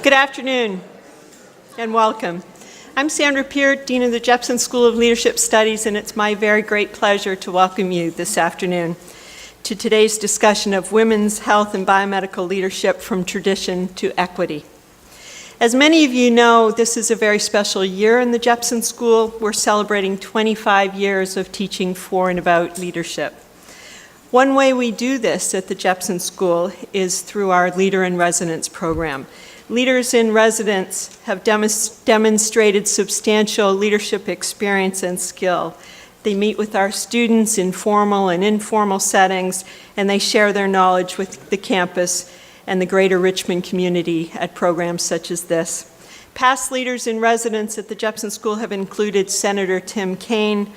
Good afternoon and welcome. I'm Sandra Peart, Dean of the Jepson School of Leadership Studies, and it's my very great pleasure to welcome you this afternoon to today's discussion of women's health and biomedical leadership from tradition to equity. As many of you know, this is a very special year in the Jepson School. We're celebrating 25 years of teaching for and about leadership. One way we do this at the Jepson School is through our Leader in Residence program. Leaders in residence have demonstrated substantial leadership experience and skill. They meet with our students in formal and informal settings, and they share their knowledge with the campus and the greater Richmond community at programs such as this. Past leaders in residence at the Jepson School have included Senator Tim Kaine,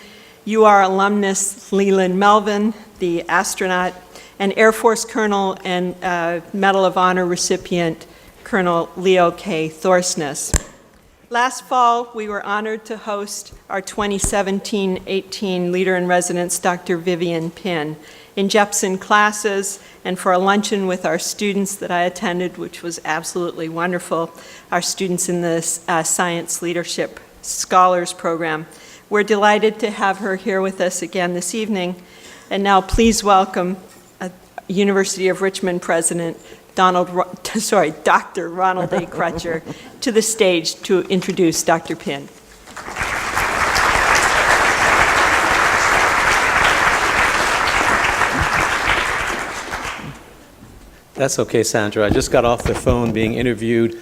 UR alumnus Leland Melvin, the astronaut, and Air Force Colonel and Medal of Honor recipient Colonel Leo K. Thorsness. Last fall, we were honored to host our 2017-18 Leader in Residence, Dr. Vivian Pinn, in Jepson classes and for a luncheon with our students that I attended, which was absolutely wonderful, our students in the Science Leadership Scholars Program. We're delighted to have her here with us again this evening. And now please welcome University of Richmond President Dr. Ronald A. Crutcher to the stage to introduce Dr. Pinn. That's okay, Sandra. I just got off the phone being interviewed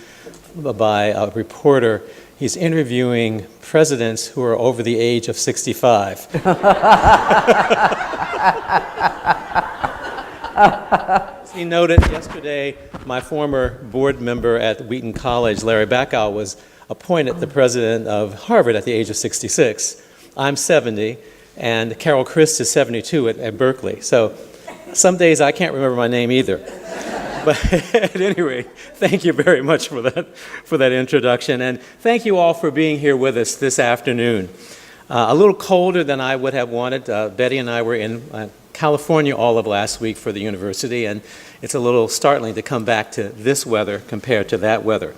by a reporter. He's interviewing presidents who are over the age of 65. As he noted yesterday, my former board member at Wheaton College, Larry Bacow, was appointed the president of Harvard at the age of 66. I'm 70, and Carol Christ is 72 at Berkeley. So some days I can't remember my name either. But at any rate, thank you very much for that introduction, and thank you all for being here with us this afternoon. A little colder than I would have wanted. Betty and I were in California all of last week for the university, and it's a little startling to come back to this weather compared to that weather.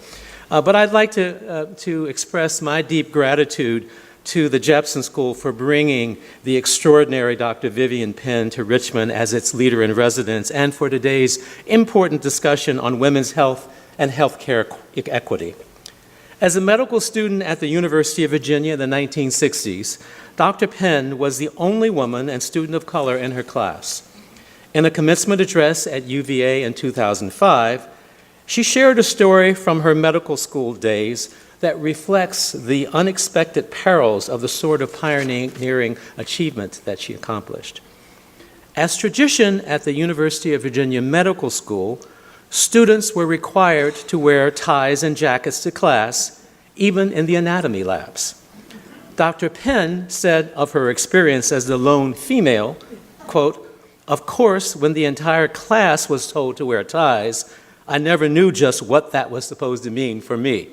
But I'd like to express my deep gratitude to the Jepson School for bringing the extraordinary Dr. Vivian Pinn to Richmond as its leader in residence, and for today's important discussion on women's health and healthcare equity. As a medical student at the University of Virginia in the 1960s, Dr. Pinn was the only woman and student of color in her class. In a commencement address at UVA in 2005, she shared a story from her medical school days that reflects the unexpected perils of the sort of pioneering achievement that she accomplished. As tradition at the University of Virginia Medical School, students were required to wear ties and jackets to class, even in the anatomy labs. Dr. Pinn said of her experience as the lone female, quote, "Of course, when the entire class was told to wear ties, I never knew just what that was supposed to mean for me."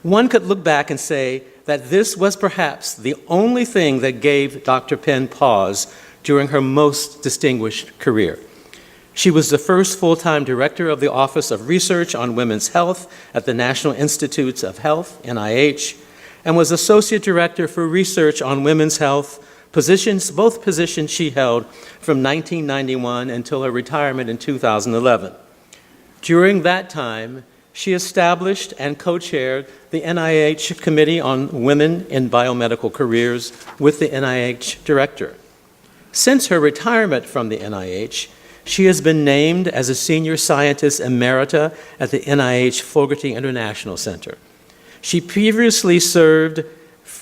One could look back and say that this was perhaps the only thing that gave Dr. Pinn pause during her most distinguished career. She was the first full-time director of the Office of Research on Women's Health at the National Institutes of Health, NIH, and was associate director for research on women's health, both positions she held from 1991 until her retirement in 2011. During that time, she established and co-chaired the NIH Committee on Women in Biomedical Careers with the NIH director. Since her retirement from the NIH, she has been named as a senior scientist emerita at the NIH Fogarty International Center. She previously served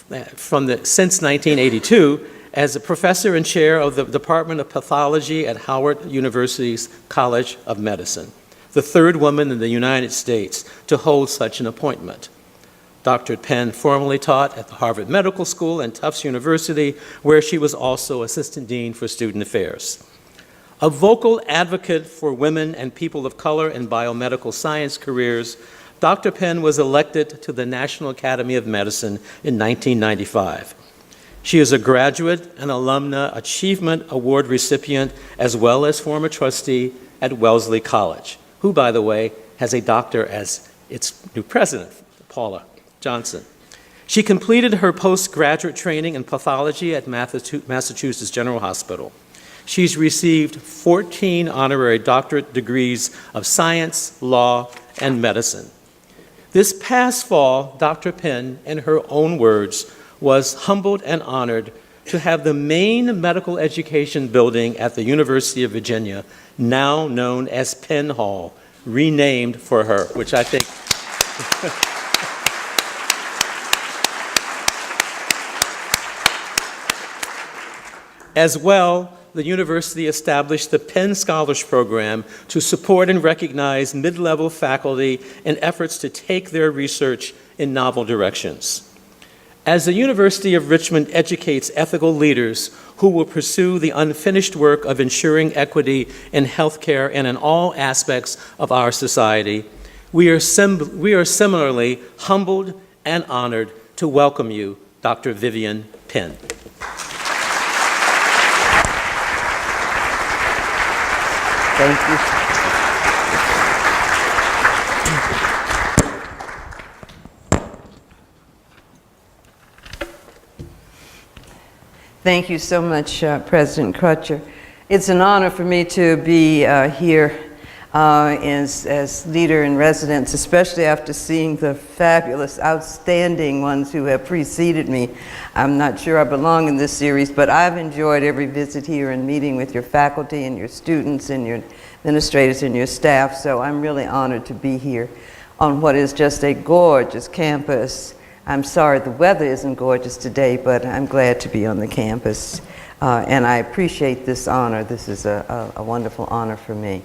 since 1982 as a professor and chair of the Department of Pathology at Howard University's College of Medicine, the third woman in the United States to hold such an appointment. Dr. Pinn formerly taught at the Harvard Medical School and Tufts University, where she was also assistant dean for student affairs. A vocal advocate for women and people of color in biomedical science careers, Dr. Pinn was elected to the National Academy of Medicine in 1995. She is a graduate and alumna Achievement Award recipient, as well as former trustee at Wellesley College, who, by the way, has a doctor as its new president, Paula Johnson. She completed her postgraduate training in pathology at Massachusetts General Hospital. She's received 14 honorary doctorate degrees of science, law, and medicine. This past fall, Dr. Pinn, in her own words, was humbled and honored to have the main medical education building at the University of Virginia, now known as Penn Hall, renamed for her, which I think as well, the university established the Penn Scholars Program to support and recognize mid-level faculty in efforts to take their research in novel directions. As the University of Richmond educates ethical leaders who will pursue the unfinished work of ensuring equity in healthcare and in all aspects of our society, we are similarly humbled and honored to welcome you, Dr. Vivian Pinn. Thank you. Thank you so much, President Crutcher. It's an honor for me to be here as leader in residence, especially after seeing the fabulous, outstanding ones who have preceded me. I'm not sure I belong in this series, but I've enjoyed every visit here and meeting with your faculty and your students and your administrators and your staff, so I'm really honored to be here on what is just a gorgeous campus. I'm sorry the weather isn't gorgeous today, but I'm glad to be on the campus, and I appreciate this honor. This is a wonderful honor for me.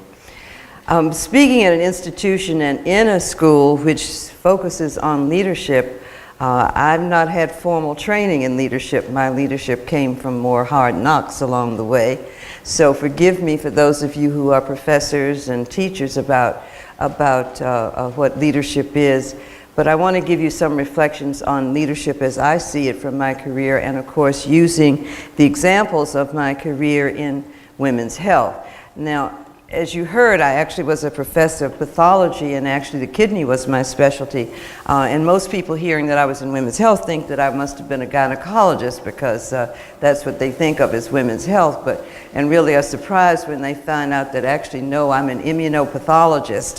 Speaking at an institution and in a school which focuses on leadership, I've not had formal training in leadership. My leadership came from more hard knocks along the way. So forgive me for those of you who are professors and teachers about what leadership is. But I want to give you some reflections on leadership as I see it from my career, and of course using the examples of my career in women's health. Now, as you heard, I actually was a professor of pathology, and actually the kidney was my specialty. And most people hearing that I was in women's health think that I must have been a gynecologist, because that's what they think of as women's health. And really are surprised when they find out that actually, no, I'm an immunopathologist.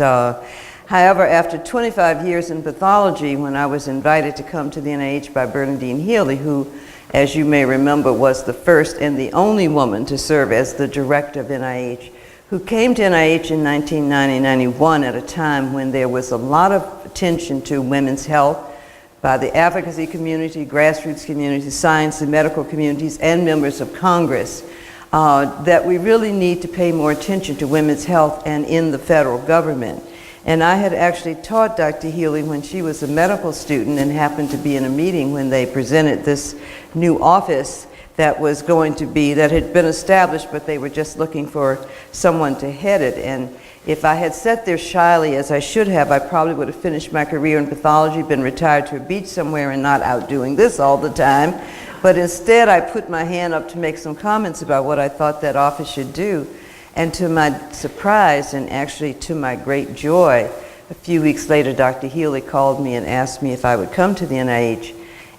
However, after 25 years in pathology, when I was invited to come to the NIH by Bernadine Healy, who, as you may remember, was the first and the only woman to serve as the director of NIH, who came to NIH in 1990-91 at a time when there was a lot of attention to women's health by the advocacy community, grassroots community, science and medical communities, and members of Congress, that we really need to pay more attention to women's health and in the federal government. And I had actually taught Dr. Healy when she was a medical student and happened to be in a meeting when they presented this new office that was going to be, that had been established, but they were just looking for someone to head it. And if I had sat there shyly, as I should have, I probably would have finished my career in pathology, been retired to a beach somewhere and not out doing this all the time. But instead, I put my hand up to make some comments about what I thought that office should do. And to my surprise, and actually to my great joy, a few weeks later, Dr. Healy called me and asked me if I would come to the NIH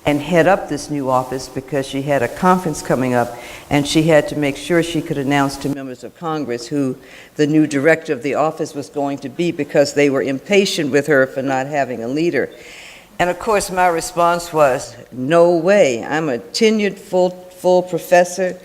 and head up this new office, because she had a conference coming up and she had to make sure she could announce to members of Congress who the new director of the office was going to be, because they were impatient with her for not having a leader. And of course my response was, no way. I'm a tenured full professor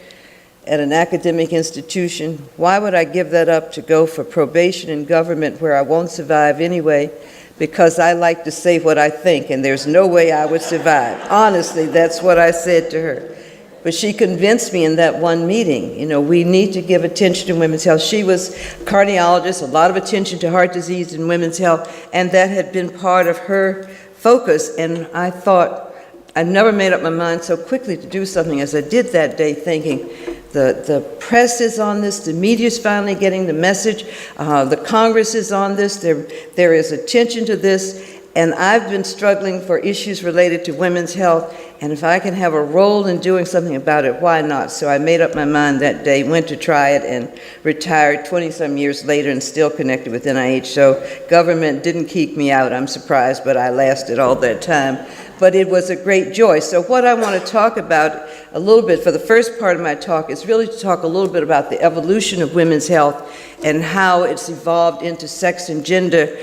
at an academic institution. Why would I give that up to go for probation in government where I won't survive anyway? Because I like to say what I think, and there's no way I would survive. Honestly, that's what I said to her. But she convinced me in that one meeting, you know, we need to give attention to women's health. She was a cardiologist, a lot of attention to heart disease and women's health, and that had been part of her focus. And I thought, I never made up my mind so quickly to do something as I did that day, thinking, the press is on this, the media is finally getting the message, the Congress is on this, there is attention to this, And I've been struggling for issues related to women's health, and if I can have a role in doing something about it, why not? So I made up my mind that day, went to try it, and retired 20-some years later and still connected with NIH. So government didn't kick me out. I'm surprised, but I lasted all that time. But it was a great joy. So what I want to talk about a little bit for the first part of my talk is really to talk a little bit about the evolution of women's health and how it's evolved into sex and gender,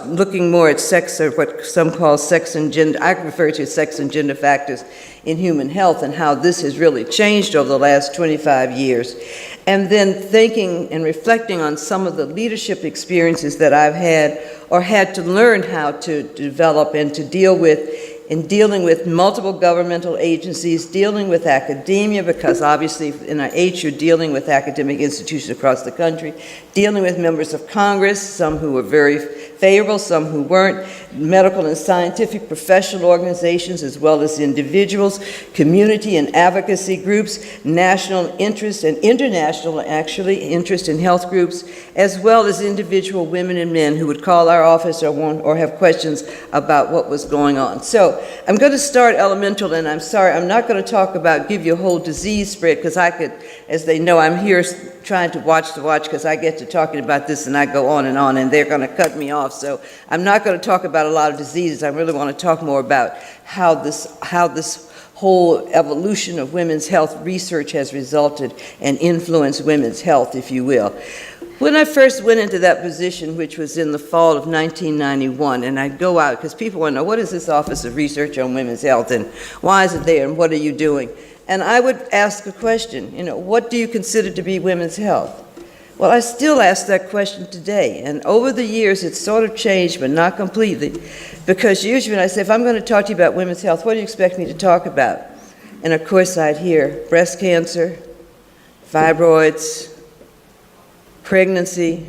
looking more at sex, or what some call sex and gender. I refer to as sex and gender factors in human health, and how this has really changed over the last 25 years. And then thinking and reflecting on some of the leadership experiences that I've had or had to learn how to develop and to deal with in dealing with multiple governmental agencies, dealing with academia, because obviously in NIH you're dealing with academic institutions across the country, dealing with members of Congress, some who were very favorable, some who weren't, medical and scientific professional organizations as well as individuals, community and advocacy groups, national interest and international, actually, interest in health groups, as well as individual women and men who would call our office or have questions about what was going on. So I'm going to start elemental, and I'm sorry, I'm not going to give you a whole disease spread, because I could, as they know, I'm here trying to watch because I get to talking about this and I go on, and they're going to cut me off. So I'm not going to talk about a lot of diseases. I really want to talk more about how this whole evolution of women's health research has resulted and influenced women's health, if you will. When I first went into that position, which was in the fall of 1991, and I'd go out, because people want to know, what is this Office of Research on Women's Health, and why is it there, and what are you doing? And I would ask a question, what do you consider to be women's health? Well, I still ask that question today, and over the years it's sort of changed, but not completely, because usually when I say, if I'm going to talk to you about women's health, what do you expect me to talk about? And of course I'd hear breast cancer, fibroids, pregnancy,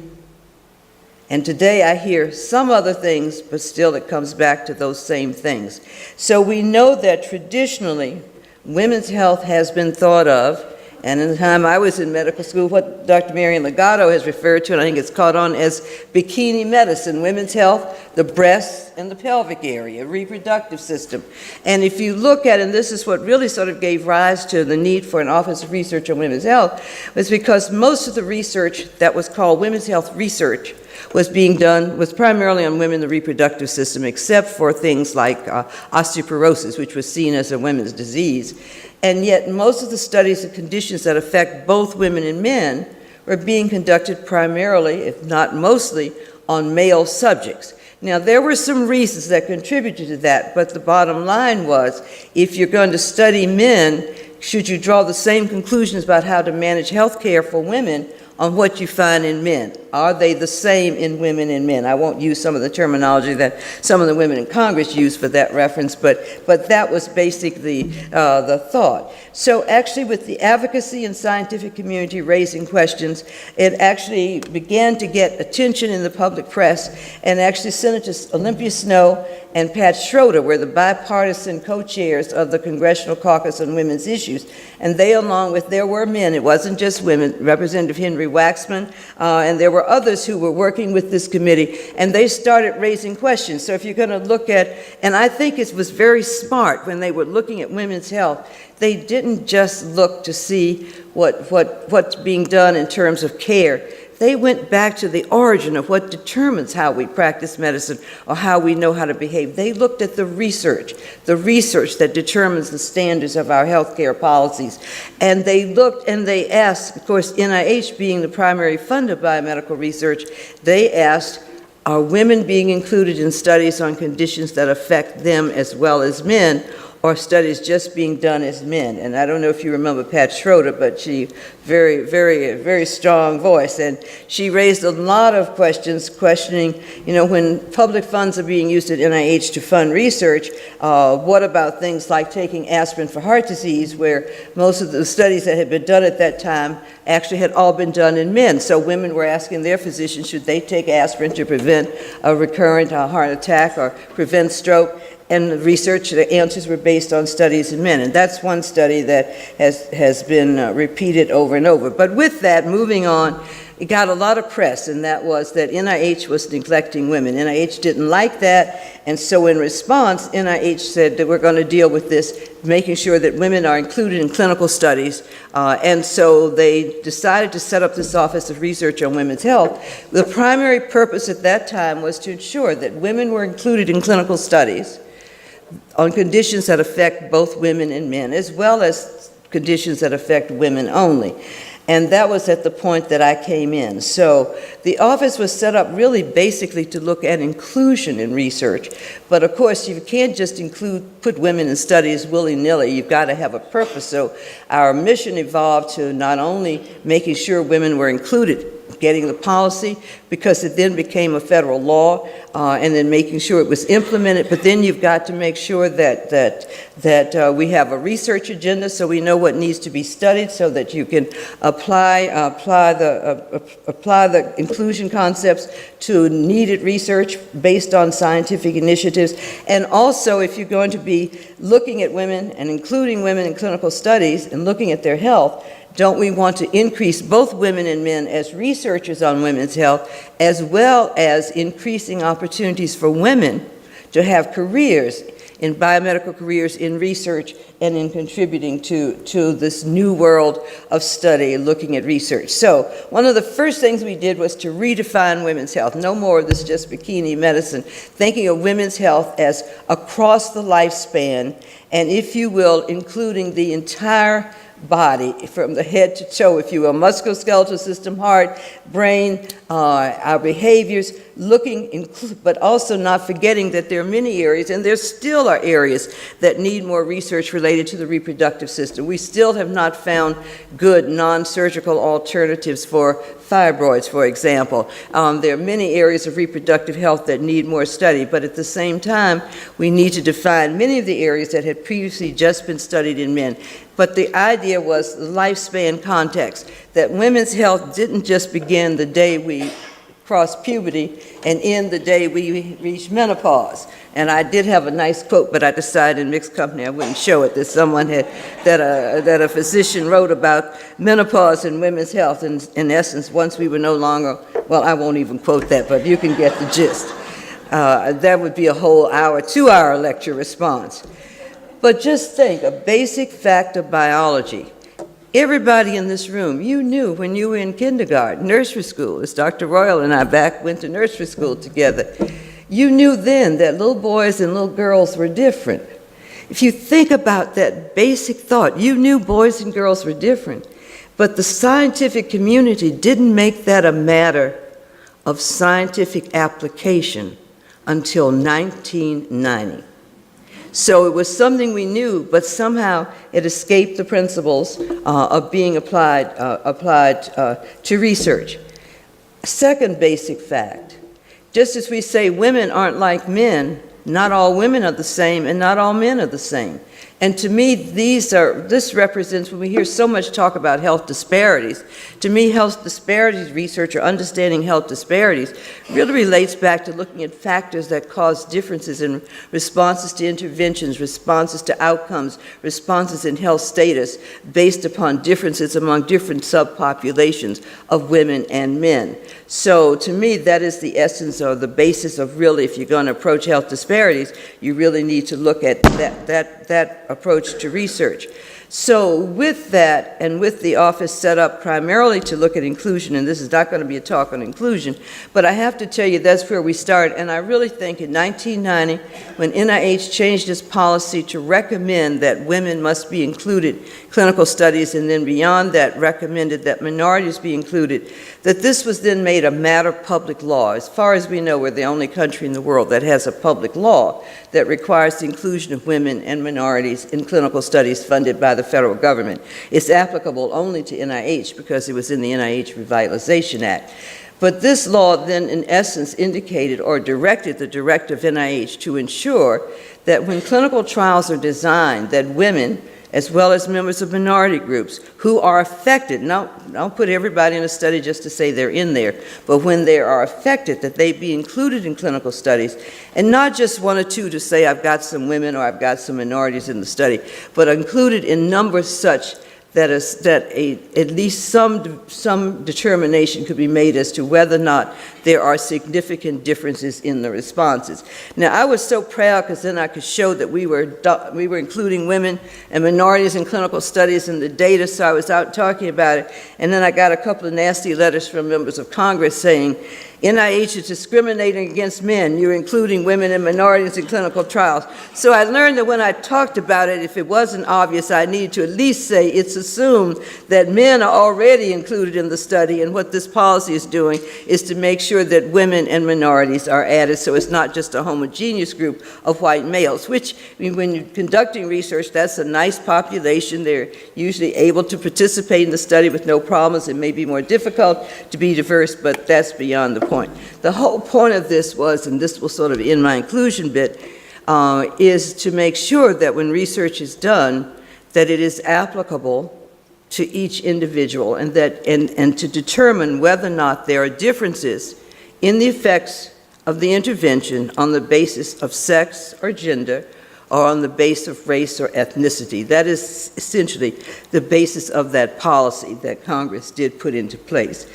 and today I hear some other things, but still it comes back to those same things. So we know that traditionally women's health has been thought of, and in the time I was in medical school, what Dr. Marian Legato has referred to, and I think it's caught on as bikini medicine, women's health, the breast and the pelvic area, reproductive system. And if you look at, and this is what really sort of gave rise to the need for an Office of Research on Women's Health, was because most of the research that was called women's health research was primarily on women in the reproductive system, except for things like osteoporosis, which was seen as a women's disease. And yet most of the studies of conditions that affect both women and men were being conducted primarily, if not mostly, on male subjects. Now, there were some reasons that contributed to that, but the bottom line was, if you're going to study men, should you draw the same conclusions about how to manage health care for women on what you find in men? Are they the same in women and men? I won't use some of the terminology that some of the women in Congress use for that reference, but that was basically the thought. So actually, with the advocacy and scientific community raising questions, it actually began to get attention in the public press, and actually Senators Olympia Snowe and Pat Schroeder were the bipartisan co-chairs of the Congressional Caucus on Women's Issues, and they, along with, there were men, it wasn't just women, Representative Henry Waxman, and there were others who were working with this committee, and they started raising questions. So if you're going to look at, and I think it was very smart when they were looking at women's health, they didn't just look to see what's being done in terms of care. They went back to the origin of what determines how we practice medicine or how we know how to behave. They looked at the research that determines the standards of our healthcare policies. And they looked and they asked, of course, NIH being the primary funder of biomedical research, they asked, are women being included in studies on conditions that affect them as well as men, or studies just being done as men? And I don't know if you remember Pat Schroeder, but she, very strong voice, and she raised a lot of questions, questioning, when public funds are being used at NIH to fund research, what about things like taking aspirin for heart disease, where most of the studies that had been done at that time actually had all been done in men. So women were asking their physicians, should they take aspirin to prevent a recurrent heart attack or prevent stroke? And the research, the answers were based on studies in men. And that's one study that has been repeated over and over. But with that, moving on, it got a lot of press, and that was that NIH was neglecting women. NIH didn't like that, and so in response, NIH said that we're going to deal with this, making sure that women are included in clinical studies, and so they decided to set up this Office of Research on Women's Health. The primary purpose at that time was to ensure that women were included in clinical studies on conditions that affect both women and men, as well as conditions that affect women only. And that was at the point that I came in. So the office was set up really basically to look at inclusion in research. But of course, you can't just put women in studies willy-nilly. You've got to have a purpose. So our mission evolved to not only making sure women were included, getting the policy, because it then became a federal law, and then making sure it was implemented. But then you've got to make sure that we have a research agenda, so we know what needs to be studied, so that you can apply the inclusion concepts to needed research based on scientific initiatives. And also, if you're going to be looking at women and including women in clinical studies and looking at their health, don't we want to increase both women and men as researchers on women's health, as well as increasing opportunities for women to have careers, in biomedical careers, in research, and in contributing to this new world of study, looking at research. So one of the first things we did was to redefine women's health. No more of this just bikini medicine, thinking of women's health as across the lifespan, and if you will, including the entire body, from the head to toe, if you will, musculoskeletal system, heart, brain, our behaviors, but also not forgetting that there are many areas, and there still are areas that need more research related to the reproductive system. We still have not found good non-surgical alternatives for fibroids, for example. There are many areas of reproductive health that need more study, but at the same time, we need to define many of the areas that had previously just been studied in men. But the idea was the lifespan context, that women's health didn't just begin the day we crossed puberty and end the day we reached menopause. And I did have a nice quote, but I decided in mixed company I wouldn't show it, that someone had, that a physician wrote about menopause and women's health. And in essence, once we were no longer, well, I won't even quote that, but you can get the gist. That would be a whole hour, 2-hour lecture response. But just think, a basic fact of biology. Everybody in this room, you knew when you were in kindergarten, nursery school, as Dr. Royal and I went to nursery school together, you knew then that little boys and little girls were different. If you think about that basic thought, you knew boys and girls were different, but the scientific community didn't make that a matter of scientific application until 1990. So it was something we knew, but somehow it escaped the principles of being applied to research. Second basic fact, just as we say women aren't like men, not all women are the same and not all men are the same. And to me, this represents, when we hear so much talk about health disparities, to me, health disparities research, or understanding health disparities, really relates back to looking at factors that cause differences in responses to interventions, responses to outcomes, responses in health status, based upon differences among different subpopulations of women and men. So to me, that is the essence or the basis of really, if you're going to approach health disparities, you really need to look at that approach to research. So with that, and with the office set up primarily to look at inclusion, and this is not going to be a talk on inclusion, but I have to tell you that's where we start. And I really think in 1990, when NIH changed its policy to recommend that women must be included in clinical studies, and then beyond that recommended that minorities be included, that this was then made a matter of public law. As far as we know, we're the only country in the world that has a public law that requires the inclusion of women and minorities in clinical studies funded by the federal government. It's applicable only to NIH because it was in the NIH Revitalization Act. But this law then, in essence, indicated or directed the director of NIH to ensure that when clinical trials are designed, that women, as well as members of minority groups who are affected, don't put everybody in a study just to say they're in there, but when they are affected, that they be included in clinical studies, and not just one or two to say I've got some women or I've got some minorities in the study, but included in numbers such that at least some determination could be made as to whether or not there are significant differences in the responses. Now, I was so proud because then I could show that we were including women and minorities in clinical studies in the data, so I was out talking about it, and then I got a couple of nasty letters from members of Congress saying, NIH is discriminating against men. You're including women and minorities in clinical trials. So I learned that when I talked about it, if it wasn't obvious, I needed to at least say it's assumed that men are already included in the study, and what this policy is doing is to make sure that women and minorities are added, so it's not just a homogeneous group of white males, which, when you're conducting research, that's a nice population. They're usually able to participate in the study with no problems. It may be more difficult to be diverse, but that's beyond the point. The whole point of this was, and this will sort of end my inclusion bit, is to make sure that when research is done, that it is applicable to each individual, and to determine whether or not there are differences in the effects of the intervention on the basis of sex or gender, or on the basis of race or ethnicity. That is essentially the basis of that policy that Congress did put into place.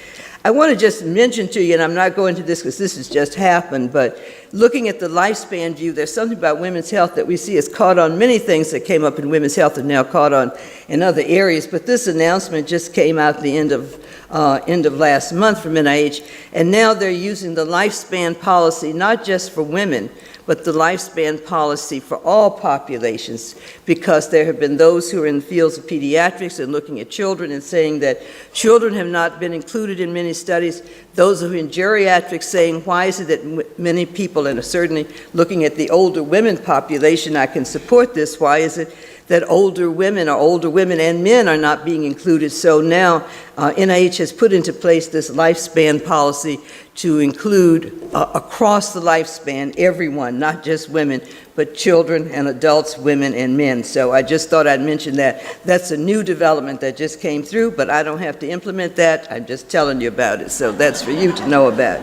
I want to just mention to you, and I'm not going to this because this has just happened, but looking at the lifespan view, there's something about women's health that we see is caught on many things that came up in women's health and now caught on in other areas. But this announcement just came out at the end of last month from NIH, and now they're using the lifespan policy not just for women, but the lifespan policy for all populations, because there have been those who are in the fields of pediatrics and looking at children and saying that children have not been included in many studies. Those who are in geriatrics saying, why is it that many people, and certainly looking at the older women population, I can support this, why is it that older women and men are not being included? So now NIH has put into place this lifespan policy to include across the lifespan everyone, not just women, but children and adults, women and men. So I just thought I'd mention that. That's a new development that just came through, but I don't have to implement that. I'm just telling you about it. So that's for you to know about.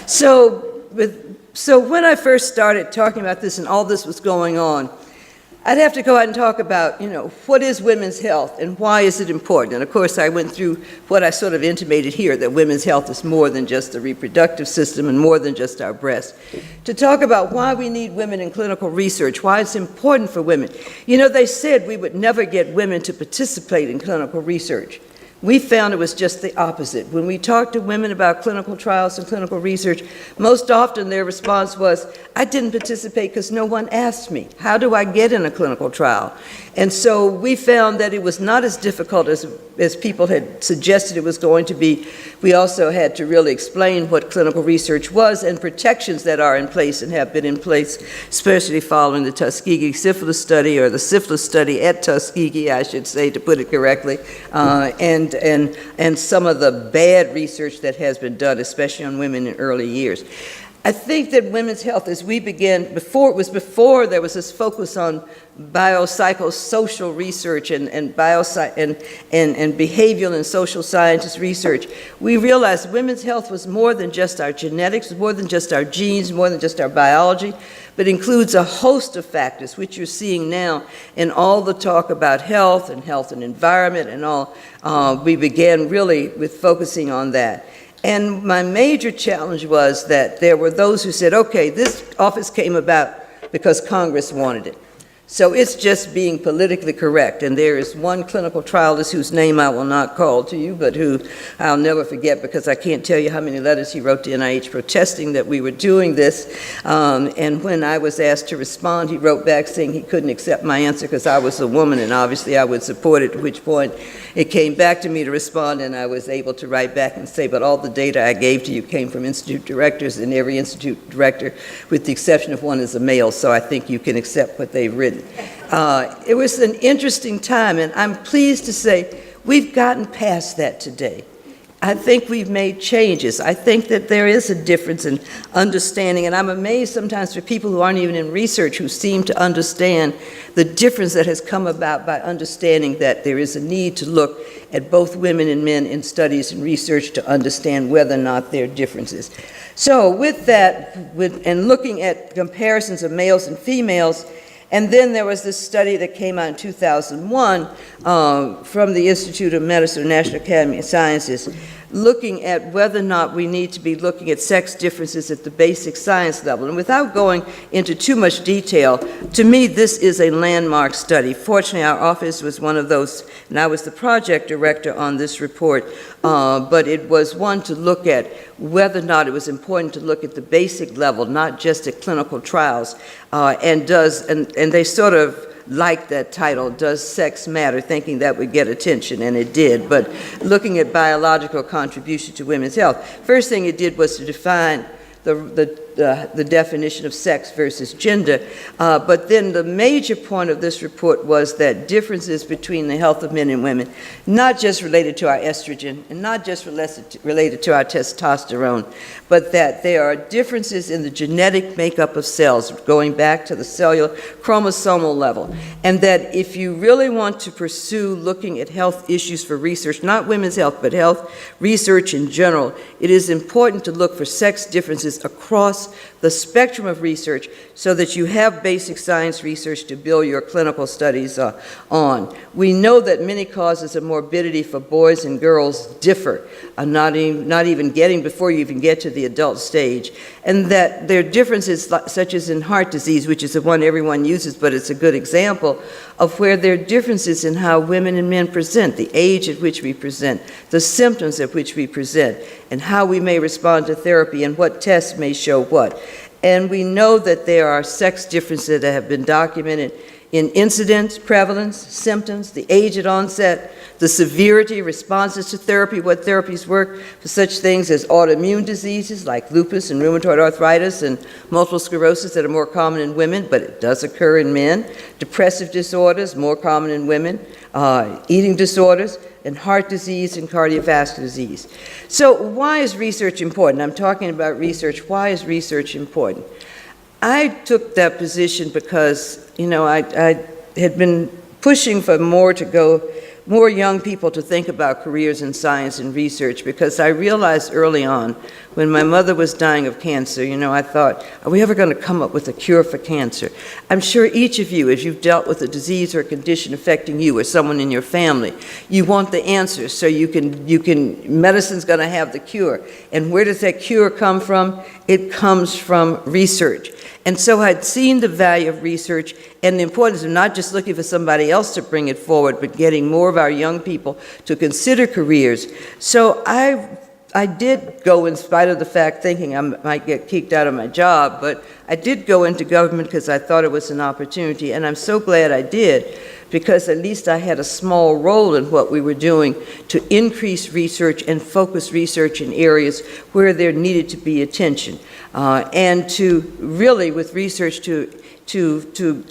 So when I first started talking about this and all this was going on, I'd have to go out and talk about, what is women's health and why is it important? And of course, I went through what I sort of intimated here, that women's health is more than just the reproductive system and more than just our breasts. To talk about why we need women in clinical research, why it's important for women. They said we would never get women to participate in clinical research. We found it was just the opposite. When we talked to women about clinical trials and clinical research, most often their response was, I didn't participate because no one asked me. How do I get in a clinical trial? And so we found that it was not as difficult as people had suggested it was going to be. We also had to really explain what clinical research was and protections that are in place and have been in place, especially following the Tuskegee syphilis study, or the syphilis study at Tuskegee, I should say, to put it correctly, and some of the bad research that has been done, especially on women in early years. I think that women's health, as we began, before there was this focus on biopsychosocial research and behavioral and social sciences research, we realized women's health was more than just our genetics, more than just our genes, more than just our biology, but includes a host of factors, which you're seeing now in all the talk about health and environment and all. We began really with focusing on that. And my major challenge was that there were those who said, okay, this office came about because Congress wanted it. So it's just being politically correct. And there is one clinical trialist whose name I will not call to you, but who I'll never forget because I can't tell you how many letters he wrote to NIH protesting that we were doing this. And when I was asked to respond, he wrote back saying he couldn't accept my answer because I was a woman and obviously I would support it, at which point it came back to me to respond, and I was able to write back and say, but all the data I gave to you came from institute directors, and every institute director, with the exception of one, is a male, so I think you can accept what they've written. It was an interesting time, and I'm pleased to say we've gotten past that today. I think we've made changes. I think that there is a difference in understanding, and I'm amazed sometimes for people who aren't even in research who seem to understand the difference that has come about by understanding that there is a need to look at both women and men in studies and research to understand whether or not there are differences. So with that, and looking at comparisons of males and females, And then there was this study that came out in 2001 from the Institute of Medicine, National Academy of Sciences, looking at whether or not we need to be looking at sex differences at the basic science level. And without going into too much detail, to me, this is a landmark study. Fortunately, our office was one of those, and I was the project director on this report, but it was one to look at whether or not it was important to look at the basic level, not just at clinical trials, and they sort of liked that title, Does Sex Matter?, thinking that would get attention, and it did. But looking at biological contribution to women's health, first thing it did was to define the definition of sex versus gender. But then the major point of this report was that differences between the health of men and women, not just related to our estrogen and not just related to our testosterone, but that there are differences in the genetic makeup of cells, going back to the cellular chromosomal level. And that if you really want to pursue looking at health issues for research, not women's health, but health research in general, it is important to look for sex differences across the spectrum of research so that you have basic science research to build your clinical studies on. We know that many causes of morbidity for boys and girls differ, not even getting before you even get to the adult stage, and that there are differences such as in heart disease, which is the one everyone uses, but it's a good example of where there are differences in how women and men present, the age at which we present, the symptoms at which we present, and how we may respond to therapy and what tests may show what. And we know that there are sex differences that have been documented in incidence, prevalence, symptoms, the age at onset, the severity, responses to therapy, what therapies work for such things as autoimmune diseases like lupus and rheumatoid arthritis and multiple sclerosis that are more common in women, but it does occur in men, depressive disorders, more common in women, eating disorders, and heart disease and cardiovascular disease. So why is research important? I'm talking about research. Why is research important? I took that position because, I had been pushing for more young people to think about careers in science and research, because I realized early on when my mother was dying of cancer, I thought, are we ever going to come up with a cure for cancer? I'm sure each of you, if you've dealt with a disease or a condition affecting you or someone in your family, you want the answers so medicine's going to have the cure. And where does that cure come from? It comes from research. And so I'd seen the value of research and the importance of not just looking for somebody else to bring it forward, but getting more of our young people to consider careers. So I did go, in spite of the fact thinking I might get kicked out of my job, but I did go into government because I thought it was an opportunity, and I'm so glad I did, because at least I had a small role in what we were doing to increase research and focus research in areas where there needed to be attention, and to really, with research, to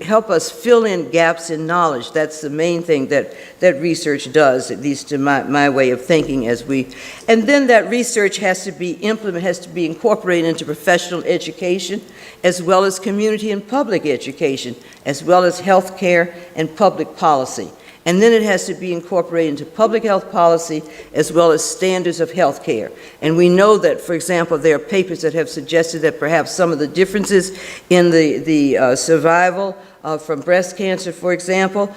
help us fill in gaps in knowledge. That's the main thing that research does, at least to my way of thinking. And then that research has to be implemented, has to be incorporated into professional education, as well as community and public education, as well as healthcare and public policy. And then it has to be incorporated into public health policy as well as standards of health care. And we know that, for example, there are papers that have suggested that perhaps some of the differences in the survival from breast cancer, for example,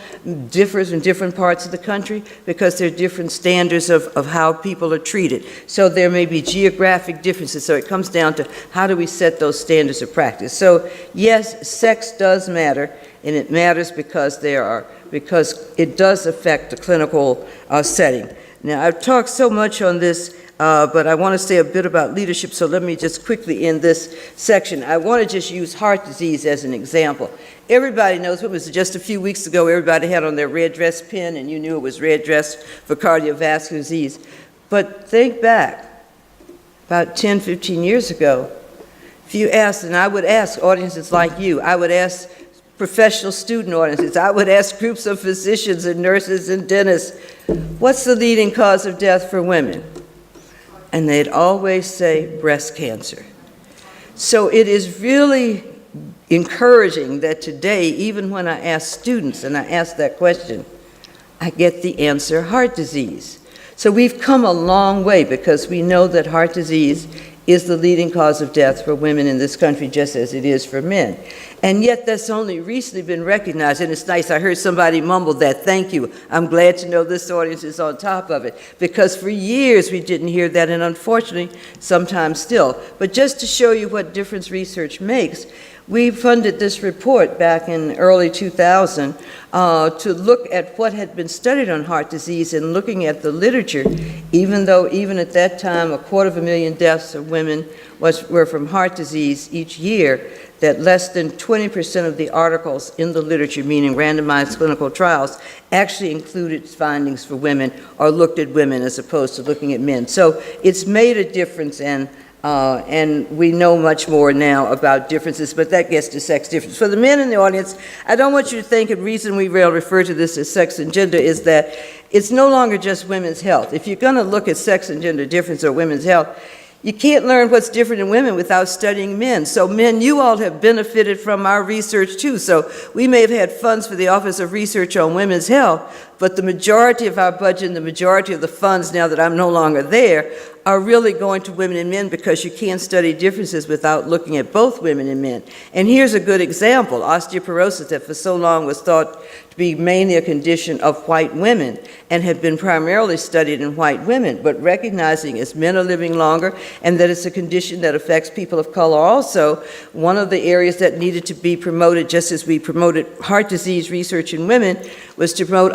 differs in different parts of the country because there are different standards of how people are treated. So there may be geographic differences. So it comes down to how do we set those standards of practice. So yes, sex does matter, and it matters because it does affect the clinical setting. Now, I've talked so much on this, but I want to say a bit about leadership, so let me just quickly end this section. I want to just use heart disease as an example. Everybody knows, what was it, just a few weeks ago, everybody had on their red dress pin, and you knew it was red dress for cardiovascular disease. But think back, about 10, 15 years ago, if you asked, and I would ask audiences like you, I would ask professional student audiences, I would ask groups of physicians and nurses and dentists, what's the leading cause of death for women? And they'd always say breast cancer. So it is really encouraging that today, even when I ask students and I ask that question, I get the answer, heart disease. So we've come a long way because we know that heart disease is the leading cause of death for women in this country, just as it is for men. And yet that's only recently been recognized, and it's nice. I heard somebody mumble that. Thank you. I'm glad to know this audience is on top of it, because for years we didn't hear that, and unfortunately, sometimes still. But just to show you what difference research makes, we funded this report back in early 2000 to look at what had been studied on heart disease and looking at the literature, even though even at that time 250,000 deaths of women were from heart disease each year, that less than 20% of the articles in the literature, meaning randomized clinical trials, actually included findings for women or looked at women as opposed to looking at men. So it's made a difference, and we know much more now about differences, but that gets to sex difference. For the men in the audience, I don't want you to think, and the reason we refer to this as sex and gender is that it's no longer just women's health. If you're going to look at sex and gender difference or women's health, you can't learn what's different in women without studying men. So men, you all have benefited from our research too. So we may have had funds for the Office of Research on Women's Health, but the majority of our budget and the majority of the funds, now that I'm no longer there, are really going to women and men, because you can't study differences without looking at both women and men. And here's a good example. Osteoporosis, that for so long was thought to be mainly a condition of white women and had been primarily studied in white women, but recognizing as men are living longer and that it's a condition that affects people of color also, one of the areas that needed to be promoted, just as we promoted heart disease research in women, was to promote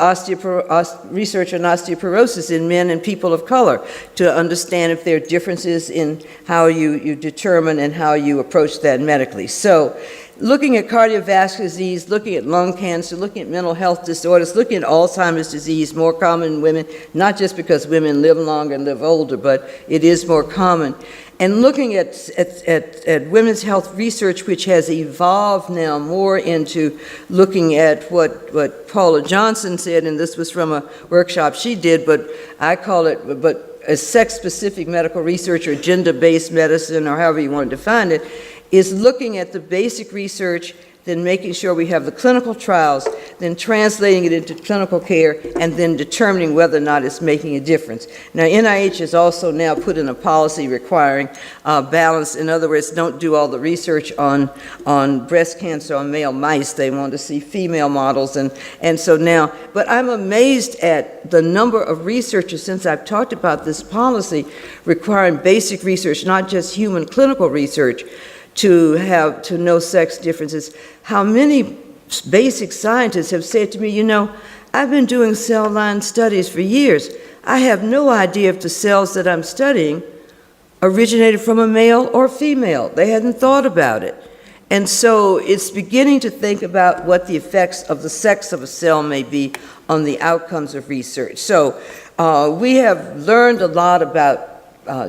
research on osteoporosis in men and people of color, to understand if there are differences in how you determine and how you approach that medically. So looking at cardiovascular disease, looking at lung cancer, looking at mental health disorders, looking at Alzheimer's disease, more common in women, not just because women live longer and live older, but it is more common. And looking at women's health research, which has evolved now more into looking at what Paula Johnson said, and this was from a workshop she did, but I call it, a sex-specific medical research or gender-based medicine, or however you want to define it, is looking at the basic research, then making sure we have the clinical trials, then translating it into clinical care, and then determining whether or not it's making a difference. Now, NIH has also now put in a policy requiring balance. In other words, don't do all the research on breast cancer on male mice. They want to see female models, and so now, but I'm amazed at the number of researchers, since I've talked about this policy requiring basic research, not just human clinical research, to know sex differences. How many basic scientists have said to me, you know, I've been doing cell line studies for years. I have no idea if the cells that I'm studying originated from a male or female. They hadn't thought about it. And so it's beginning to think about what the effects of the sex of a cell may be on the outcomes of research. So we have learned a lot about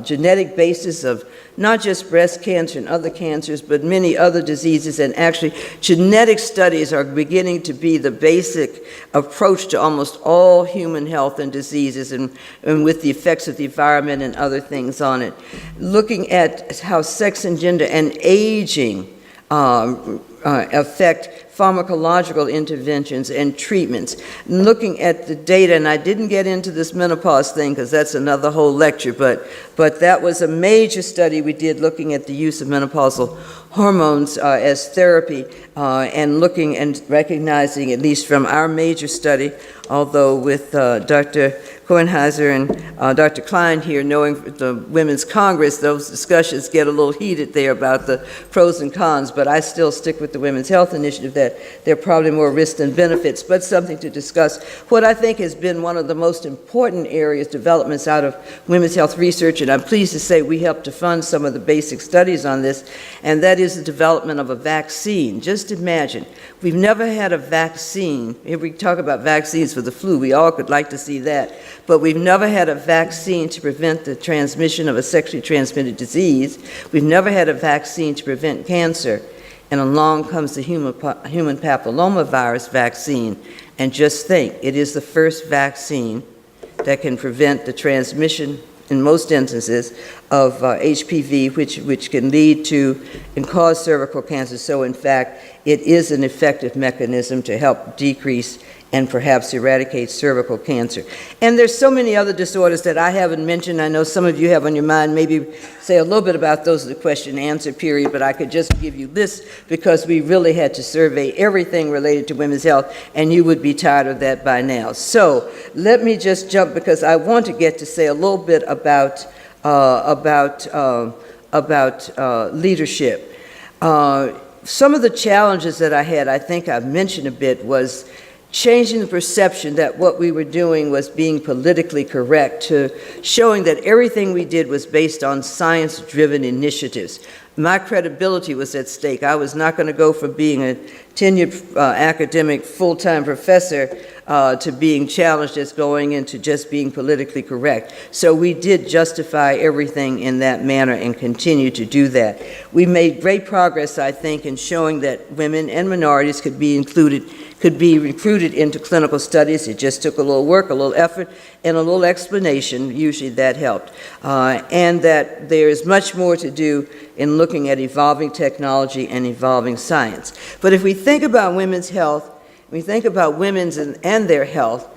genetic basis of not just breast cancer and other cancers, but many other diseases, and actually genetic studies are beginning to be the basic approach to almost all human health and diseases, and with the effects of the environment and other things on it. Looking at how sex and gender and aging affect pharmacological interventions and treatments. Looking at the data, and I didn't get into this menopause thing because that's another whole lecture, but that was a major study we did looking at the use of menopausal hormones as therapy, and looking and recognizing, at least from our major study, although with Dr. Kornheiser and Dr. Klein here, knowing the Women's Congress, those discussions get a little heated there about the pros and cons, but I still stick with the Women's Health Initiative that there are probably more risks than benefits, but something to discuss. What I think has been one of the most important areas, developments out of women's health research, and I'm pleased to say we helped to fund some of the basic studies on this, and that is the development of a vaccine. Just imagine, we've never had a vaccine. Here we talk about vaccines for the flu, we all could like to see that, but we've never had a vaccine to prevent the transmission of a sexually transmitted disease. We've never had a vaccine to prevent cancer. And along comes the human papillomavirus vaccine. And just think, it is the first vaccine that can prevent the transmission, in most instances, of HPV, which can lead to and cause cervical cancer. So in fact, it is an effective mechanism to help decrease and perhaps eradicate cervical cancer. And there's so many other disorders that I haven't mentioned. I know some of you have on your mind. Maybe say a little bit about those in the question and answer period, but I could just give you lists because we really had to survey everything related to women's health, and you would be tired of that by now. So let me just jump, because I want to get to say a little bit about leadership. Some of the challenges that I had, I think I've mentioned a bit, was changing the perception that what we were doing was being politically correct to showing that everything we did was based on science-driven initiatives. My credibility was at stake. I was not going to go from being a tenured academic full-time professor to being challenged as going into just being politically correct. So we did justify everything in that manner and continue to do that. We made great progress, I think, in showing that women and minorities could be recruited into clinical studies. It just took a little work, a little effort, and a little explanation. Usually that helped. And that there is much more to do in looking at evolving technology and evolving science. But if we think about women's health, we think about women's and their health,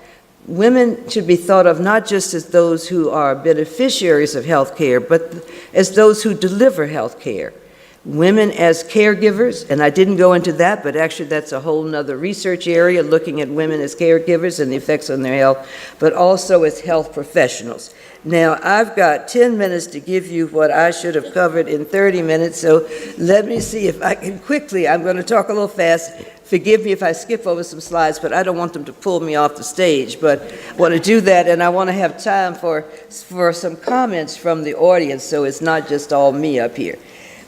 women should be thought of not just as those who are beneficiaries of health care, but as those who deliver health care. Women as caregivers, and I didn't go into that, but actually that's a whole nother research area, looking at women as caregivers and the effects on their health, but also as health professionals. Now, I've got 10 minutes to give you what I should have covered in 30 minutes, so let me see if I can quickly. I'm going to talk a little fast. Forgive me if I skip over some slides, but I don't want them to pull me off the stage, but I want to do that, and I want to have time for some comments from the audience, so it's not just all me up here.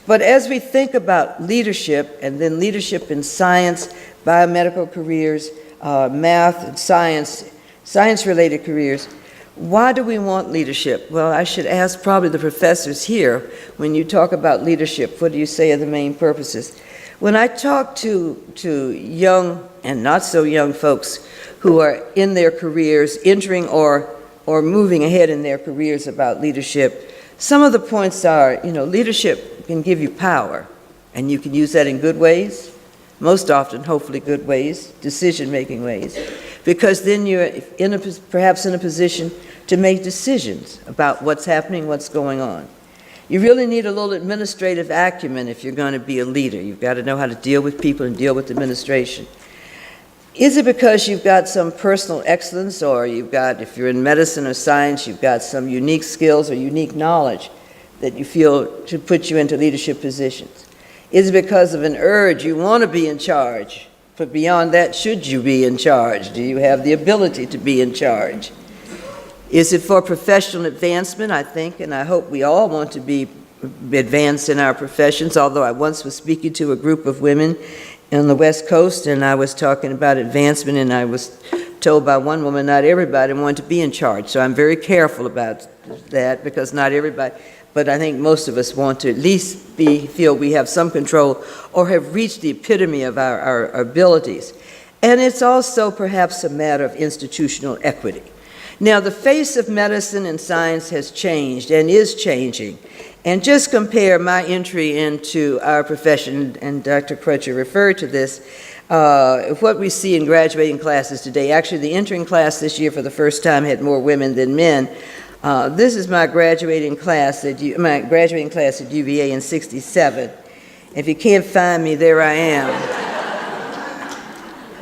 But as we think about leadership, and then leadership in science, biomedical careers, math and science-related careers, why do we want leadership? Well, I should ask probably the professors here, when you talk about leadership, what do you say are the main purposes? When I talk to young and not so young folks who are in their careers, entering or moving ahead in their careers about leadership, some of the points are, leadership can give you power, and you can use that in good ways, most often, hopefully good ways, decision-making ways, because then you're perhaps in a position to make decisions about what's happening, what's going on. You really need a little administrative acumen if you're going to be a leader. You've got to know how to deal with people and deal with administration. Is it because you've got some personal excellence, or if you're in medicine or science, you've got some unique skills or unique knowledge that you feel should put you into leadership positions? Is it because of an urge you want to be in charge? But beyond that, should you be in charge? Do you have the ability to be in charge? Is it for professional advancement? I think, and I hope we all want to be advanced in our professions, although I once was speaking to a group of women on the West Coast, and I was talking about advancement, and I was told by one woman not everybody wanted to be in charge. So I'm very careful about that, because not everybody, but I think most of us want to at least feel we have some control or have reached the epitome of our abilities. And it's also perhaps a matter of institutional equity. Now, the face of medicine and science has changed and is changing. And just compare my entry into our profession, and Dr. Crutcher referred to this, what we see in graduating classes today. Actually, the entering class this year for the first time had more women than men. This is my graduating class at UVA in '67. If you can't find me, there I am.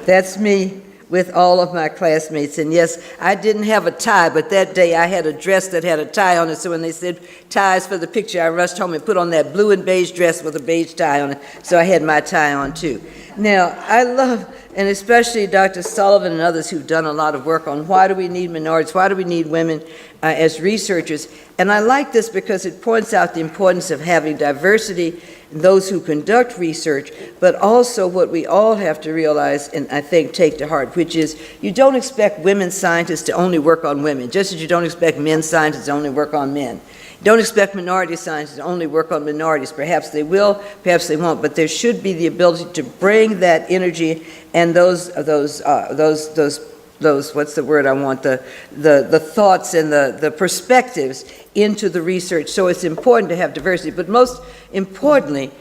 That's me with all of my classmates. And yes, I didn't have a tie, but that day I had a dress that had a tie on it. So when they said ties for the picture, I rushed home and put on that blue and beige dress with a beige tie on it. So I had my tie on too. Now, I love, and especially Dr. Sullivan and others who've done a lot of work on why do we need minorities, why do we need women as researchers. And I like this because it points out the importance of having diversity in those who conduct research, but also what we all have to realize and I think take to heart, which is you don't expect women scientists to only work on women, just as you don't expect men scientists to only work on men. Don't expect minority scientists to only work on minorities. Perhaps they will, perhaps they won't, but there should be the ability to bring that energy and those what's the word I want, the thoughts and the perspectives into the research. So it's important to have diversity, but most importantly,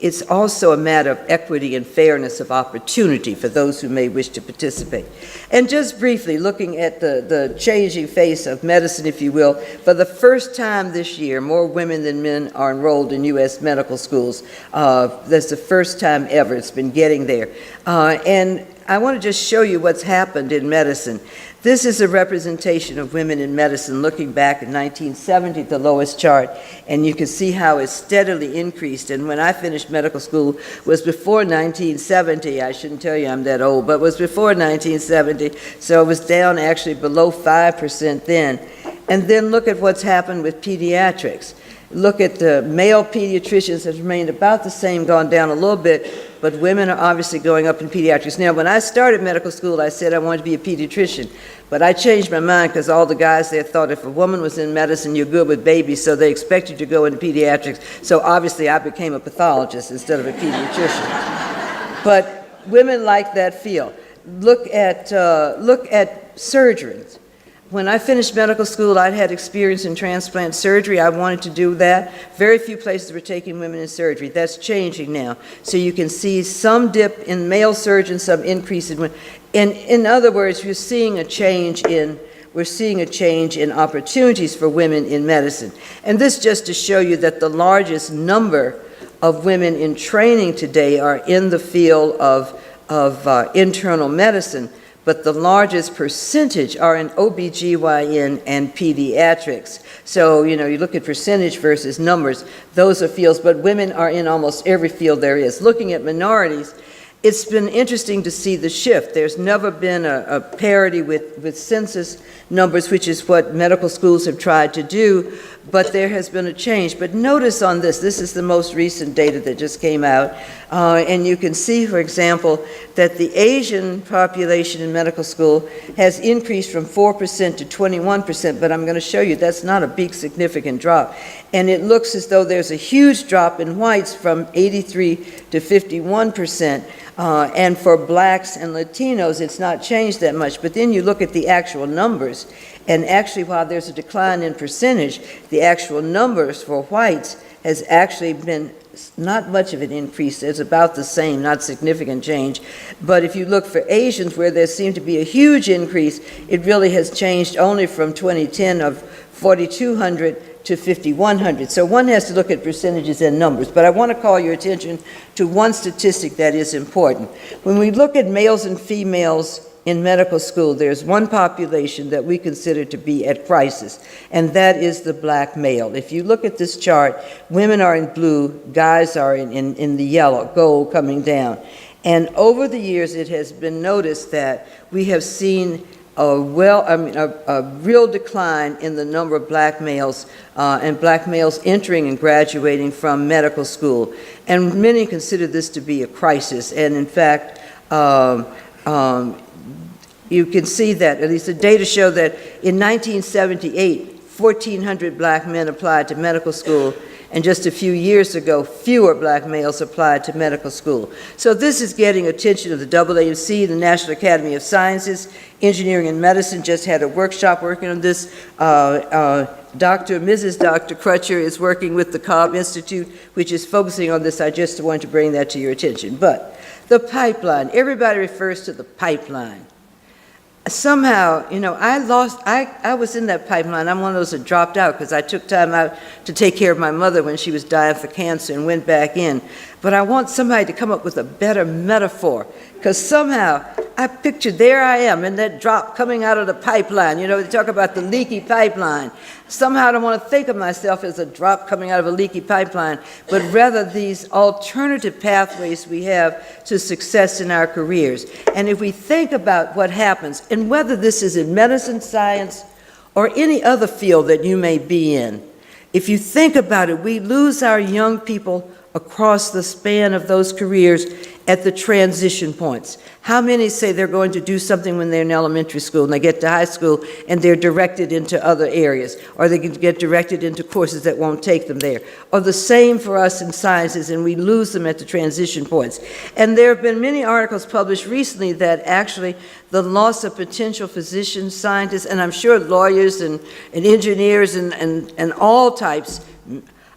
it's also a matter of equity and fairness of opportunity for those who may wish to participate. And just briefly, looking at the changing face of medicine, if you will, for the first time this year, more women than men are enrolled in U.S. medical schools. That's the first time ever. It's been getting there. And I want to just show you what's happened in medicine. This is a representation of women in medicine looking back in 1970, the lowest chart, and you can see how it's steadily increased. And when I finished medical school was before 1970. I shouldn't tell you I'm that old, but it was before 1970, so it was down actually below 5% then. And then look at what's happened with pediatrics. Look at the male pediatricians has remained about the same, gone down a little bit, but women are obviously going up in pediatrics. Now, when I started medical school, I said I wanted to be a pediatrician, but I changed my mind because all the guys there thought if a woman was in medicine, you're good with babies, so they expect you to go into pediatrics. So obviously, I became a pathologist instead of a pediatrician. But women like that field. Look at surgeons. When I finished medical school, I'd had experience in transplant surgery. I wanted to do that. Very few places were taking women in surgery. That's changing now. So you can see some dip in male surgeons, some increase in women. In other words, we're seeing a change in opportunities for women in medicine. And this just to show you that the largest number of women in training today are in the field of internal medicine, but the largest percentage are in OBGYN and pediatrics. So, you look at percentage versus numbers, those are fields, but women are in almost every field there is. Looking at minorities, it's been interesting to see the shift. There's never been a parity with census numbers, which is what medical schools have tried to do, but there has been a change. But notice on this is the most recent data that just came out, and you can see, for example, that the Asian population in medical school has increased from 4% to 21%, but I'm going to show you that's not a big significant drop. And it looks as though there's a huge drop in whites from 83 to 51%. And for blacks and Latinos, it's not changed that much. But then you look at the actual numbers, and actually, while there's a decline in percentage, the actual numbers for whites has actually been not much of an increase. It's about the same, not significant change. But if you look for Asians, where there seemed to be a huge increase, it really has changed only from 2010 of 4,200 to 5,100. So one has to look at percentages and numbers, but I want to call your attention to one statistic that is important. When we look at males and females in medical school, there's one population that we consider to be at crisis, and that is the black male. If you look at this chart, women are in blue, guys are in the yellow, gold coming down. And over the years, it has been noticed that we have seen a real decline in the number of black males and black males entering and graduating from medical school. And many consider this to be a crisis. And in fact, you can see that, at least the data show that in 1978, 1,400 black men applied to medical school, and just a few years ago, fewer black males applied to medical school. So this is getting attention of the AAMC, the National Academy of Sciences. Engineering and Medicine just had a workshop working on this. Mrs. Dr. Crutcher is working with the Cobb Institute, which is focusing on this. I just wanted to bring that to your attention. But the pipeline, everybody refers to the pipeline. Somehow, I was in that pipeline. I'm one of those that dropped out because I took time out to take care of my mother when she was dying for cancer and went back in. But I want somebody to come up with a better metaphor, because somehow I pictured there I am in that drop coming out of the pipeline. They talk about the leaky pipeline. Somehow I don't want to think of myself as a drop coming out of a leaky pipeline, but rather these alternative pathways we have to success in our careers. And if we think about what happens, and whether this is in medicine, science, or any other field that you may be in, if you think about it, we lose our young people across the span of those careers at the transition points. How many say they're going to do something when they're in elementary school and they get to high school and they're directed into other areas, or they can get directed into courses that won't take them there? Or the same for us in sciences, and we lose them at the transition points. And there have been many articles published recently that actually the loss of potential physicians, scientists, and I'm sure lawyers and engineers and all types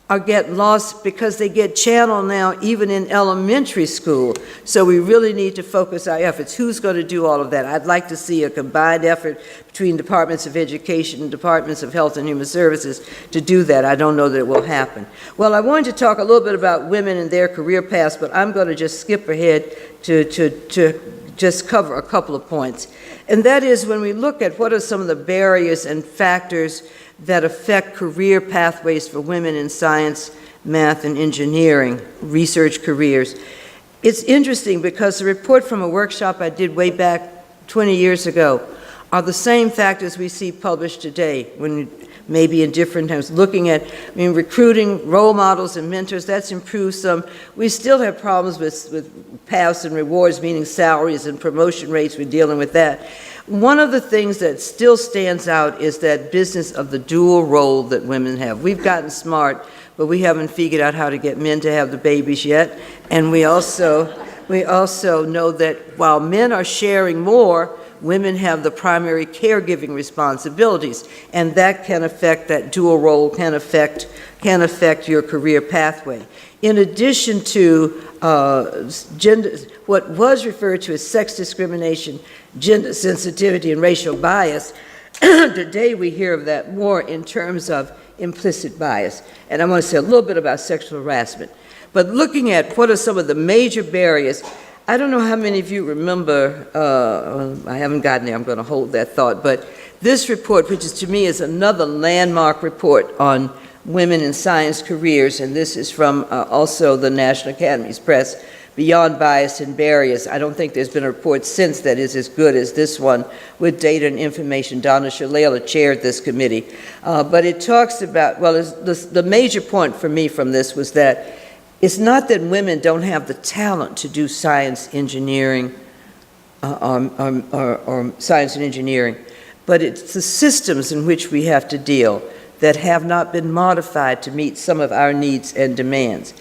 or get lost because they get channeled now even in elementary school. So we really need to focus our efforts. Who's going to do all of that? I'd like to see a combined effort between departments of education and departments of health and human services to do that. I don't know that it will happen. Well, I wanted to talk a little bit about women and their career paths, but I'm going to just skip ahead to just cover a couple of points. And that is when we look at what are some of the barriers and factors that affect career pathways for women in science, math, and engineering, research careers. It's interesting because the report from a workshop I did way back 20 years ago are the same factors we see published today, when maybe in different times, looking at, recruiting role models and mentors, that's improved some. We still have problems with paths and rewards, meaning salaries and promotion rates. We're dealing with that. One of the things that still stands out is that business of the dual role that women have. We've gotten smart, but we haven't figured out how to get men to have the babies yet. And we also know that while men are sharing more, women have the primary caregiving responsibilities, and that can affect, that dual role can affect your career pathway. In addition to gender, what was referred to as sex discrimination, gender sensitivity, and racial bias, today we hear of that more in terms of implicit bias. And I want to say a little bit about sexual harassment. But looking at what are some of the major barriers, I don't know how many of you remember, I haven't gotten there, I'm going to hold that thought, but this report, which is to me is another landmark report on women in science careers, and this is from also the National Academies Press, Beyond Bias and Barriers. I don't think there's been a report since that is as good as this one with data and information. Donna Shalala chaired this committee. But it talks about, well, the major point for me from this was that it's not that women don't have the talent to do science, engineering, or science and engineering, but it's the systems in which we have to deal that have not been modified to meet some of our needs and demands.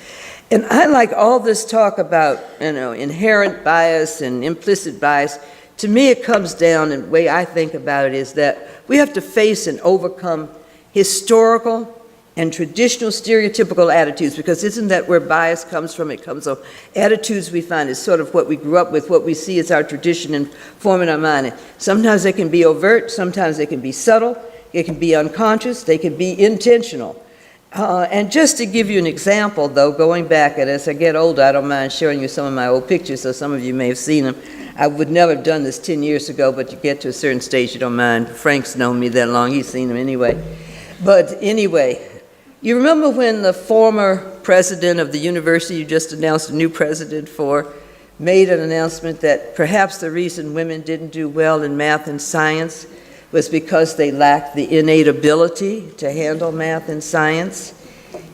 And I like all this talk about, inherent bias and implicit bias. To me, it comes down, and the way I think about it is that we have to face and overcome historical and traditional stereotypical attitudes, because isn't that where bias comes from? It comes from attitudes we find is sort of what we grew up with, what we see as our tradition and forming our mind. And sometimes they can be overt, sometimes they can be subtle, it can be unconscious, they can be intentional. And just to give you an example, though, going back, and as I get older, I don't mind showing you some of my old pictures, so some of you may have seen them. I would never have done this 10 years ago, but you get to a certain stage, you don't mind. Frank's known me that long, he's seen them anyway. But anyway, you remember when the former president of the university you just announced a new president for made an announcement that perhaps the reason women didn't do well in math and science was because they lacked the innate ability to handle math and science?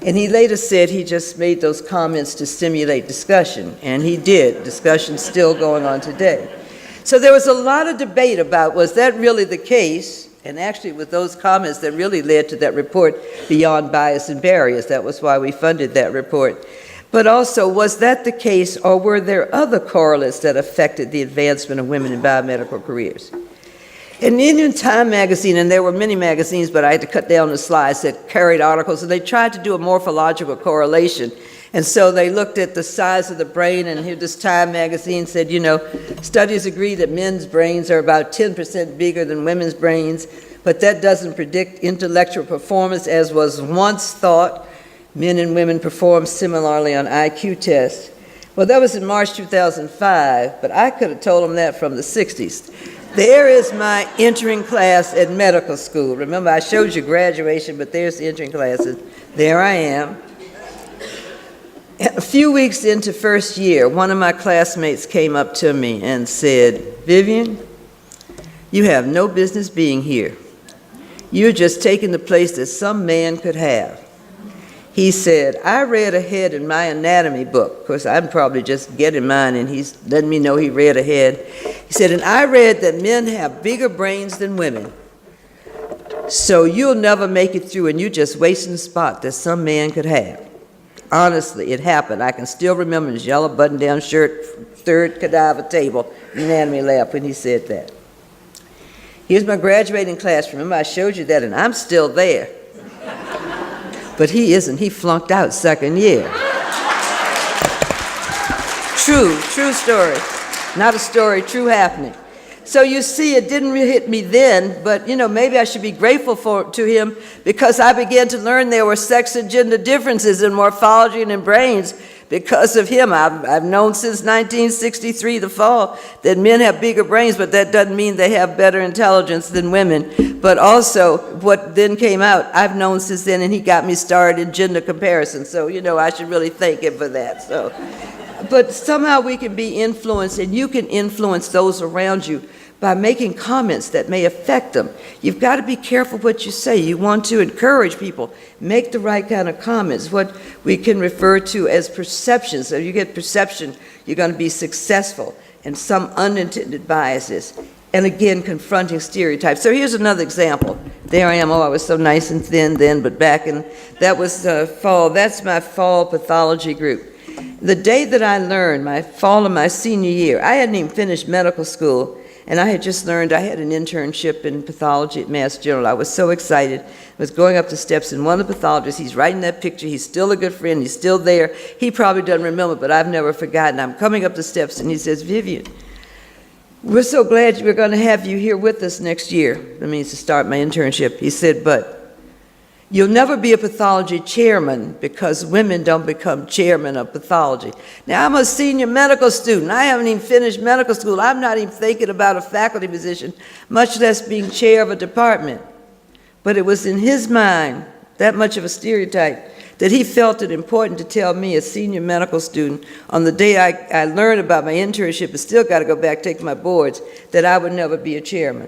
And he later said he just made those comments to stimulate discussion, and he did. Discussion's still going on today. So there was a lot of debate about, was that really the case? And actually, with those comments that really led to that report, Beyond Bias and Barriers, that was why we funded that report. But also, was that the case, or were there other correlates that affected the advancement of women in biomedical careers? And in Time magazine, and there were many magazines, but I had to cut down the slides that carried articles, and they tried to do a morphological correlation. And so they looked at the size of the brain, and here this Time magazine said, studies agree that men's brains are about 10% bigger than women's brains, but that doesn't predict intellectual performance as was once thought. Men and women perform similarly on IQ tests. Well, that was in March 2005, but I could have told them that from the 60s. There is my entering class at medical school. Remember, I showed you graduation, but there's the entering classes. There I am. A few weeks into first year, one of my classmates came up to me and said, "Vivian, you have no business being here. You're just taking the place that some man could have." He said, "I read ahead in my anatomy book." Of course, I'm probably just getting mine, and he's letting me know he read ahead. He said, "And I read that men have bigger brains than women. So you'll never make it through, and you're just wasting the spot that some man could have." Honestly, it happened. I can still remember his yellow button-down shirt, third cadaver table, anatomy lab, when he said that. Here's my graduating class. Remember, I showed you that, and I'm still there. but he isn't. He flunked out second year. True story. Not a story, true happening. So you see, it didn't really hit me then, but maybe I should be grateful to him, because I began to learn there were sex and gender differences in morphology and in brains because of him. I've known since 1963, the fall, that men have bigger brains, but that doesn't mean they have better intelligence than women. But also, what then came out, I've known since then, and he got me started in gender comparison. So, I should really thank him for that. So, but somehow we can be influenced, and you can influence those around you by making comments that may affect them. You've got to be careful what you say. You want to encourage people. Make the right kind of comments, what we can refer to as perceptions. So you get perception, you're going to be successful, and some unintended biases. And again, confronting stereotypes. So here's another example. There I am. Oh, I was so nice and thin then, but back in, that was fall. That's my fall pathology group. The day that I learned, my fall of my senior year, I hadn't even finished medical school, and I had just learned I had an internship in pathology at Mass General. I was so excited. I was going up the steps, and one of the pathologists, he's right in that picture. He's still a good friend. He's still there. He probably doesn't remember, but I've never forgotten. I'm coming up the steps, and he says, "Vivian, we're so glad we're going to have you here with us next year." That means to start my internship. He said, "But you'll never be a pathology chairman because women don't become chairman of pathology." Now, I'm a senior medical student. I haven't even finished medical school. I'm not even thinking about a faculty position, much less being chair of a department. But it was in his mind, that much of a stereotype, that he felt it important to tell me, a senior medical student, on the day I learned about my internship and still got to go back take my boards, that I would never be a chairman.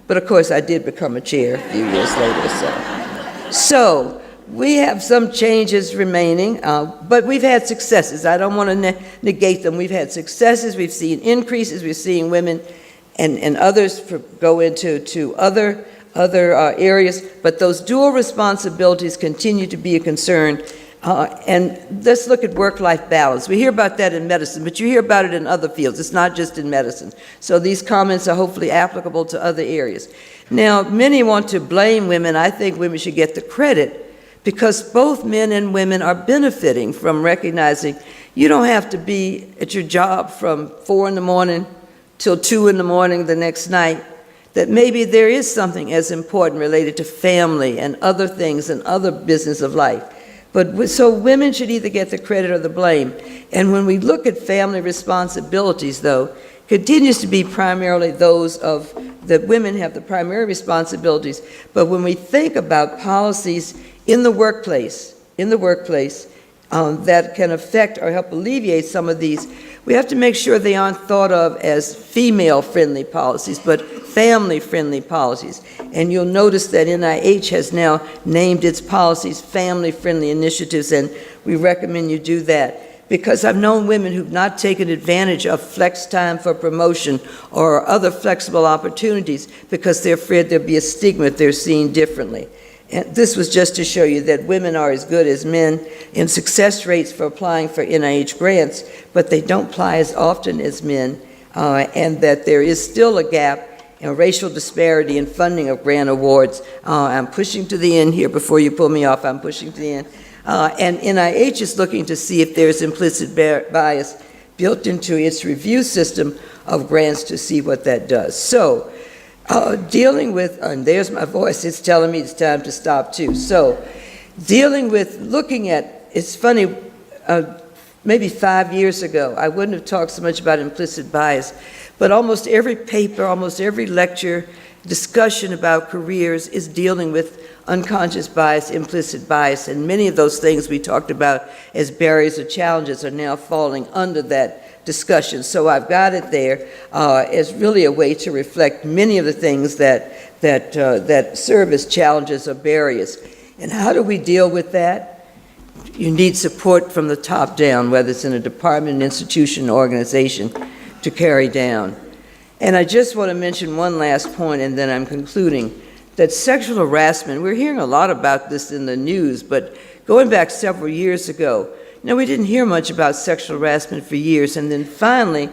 But of course, I did become a chair a few years later. So we have some changes remaining, but we've had successes. I don't want to negate them. We've had successes. We've seen increases. We're seeing women and others go into other areas, but those dual responsibilities continue to be a concern. And let's look at work-life balance. We hear about that in medicine, but you hear about it in other fields. It's not just in medicine. So these comments are hopefully applicable to other areas. Now, many want to blame women. I think women should get the credit, because both men and women are benefiting from recognizing you don't have to be at your job from 4 in the morning till 2 in the morning the next night, that maybe there is something as important related to family and other things and other business of life. But so women should either get the credit or the blame. And when we look at family responsibilities, though, continues to be primarily those of that women have the primary responsibilities. But when we think about policies in the workplace that can affect or help alleviate some of these, we have to make sure they aren't thought of as female-friendly policies, but family-friendly policies. And you'll notice that NIH has now named its policies family-friendly initiatives, and we recommend you do that. Because I've known women who've not taken advantage of flex time for promotion or other flexible opportunities because they're afraid there'll be a stigma if they're seen differently. And this was just to show you that women are as good as men in success rates for applying for NIH grants, but they don't apply as often as men, and that there is still a gap in racial disparity in funding of grant awards. I'm pushing to the end here before you pull me off. I'm pushing to the end. And NIH is looking to see if there's implicit bias built into its review system of grants to see what that does. So, dealing with, and there's my voice, it's telling me it's time to stop too. So, dealing with, looking at, it's funny, maybe 5 years ago, I wouldn't have talked so much about implicit bias, but almost every paper, almost every lecture, discussion about careers is dealing with unconscious bias, implicit bias, and many of those things we talked about as barriers or challenges are now falling under that discussion. So I've got it there as really a way to reflect many of the things that serve as challenges or barriers. And how do we deal with that? You need support from the top down, whether it's in a department, an institution, an organization, to carry down. And I just want to mention one last point, and then I'm concluding, that sexual harassment, we're hearing a lot about this in the news, but going back several years ago, we didn't hear much about sexual harassment for years, and then finally,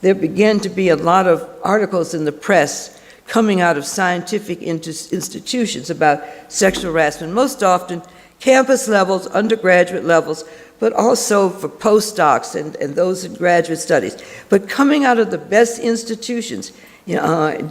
there began to be a lot of articles in the press coming out of scientific institutions about sexual harassment, most often campus levels, undergraduate levels, but also for postdocs and those in graduate studies. But coming out of the best institutions, you know, I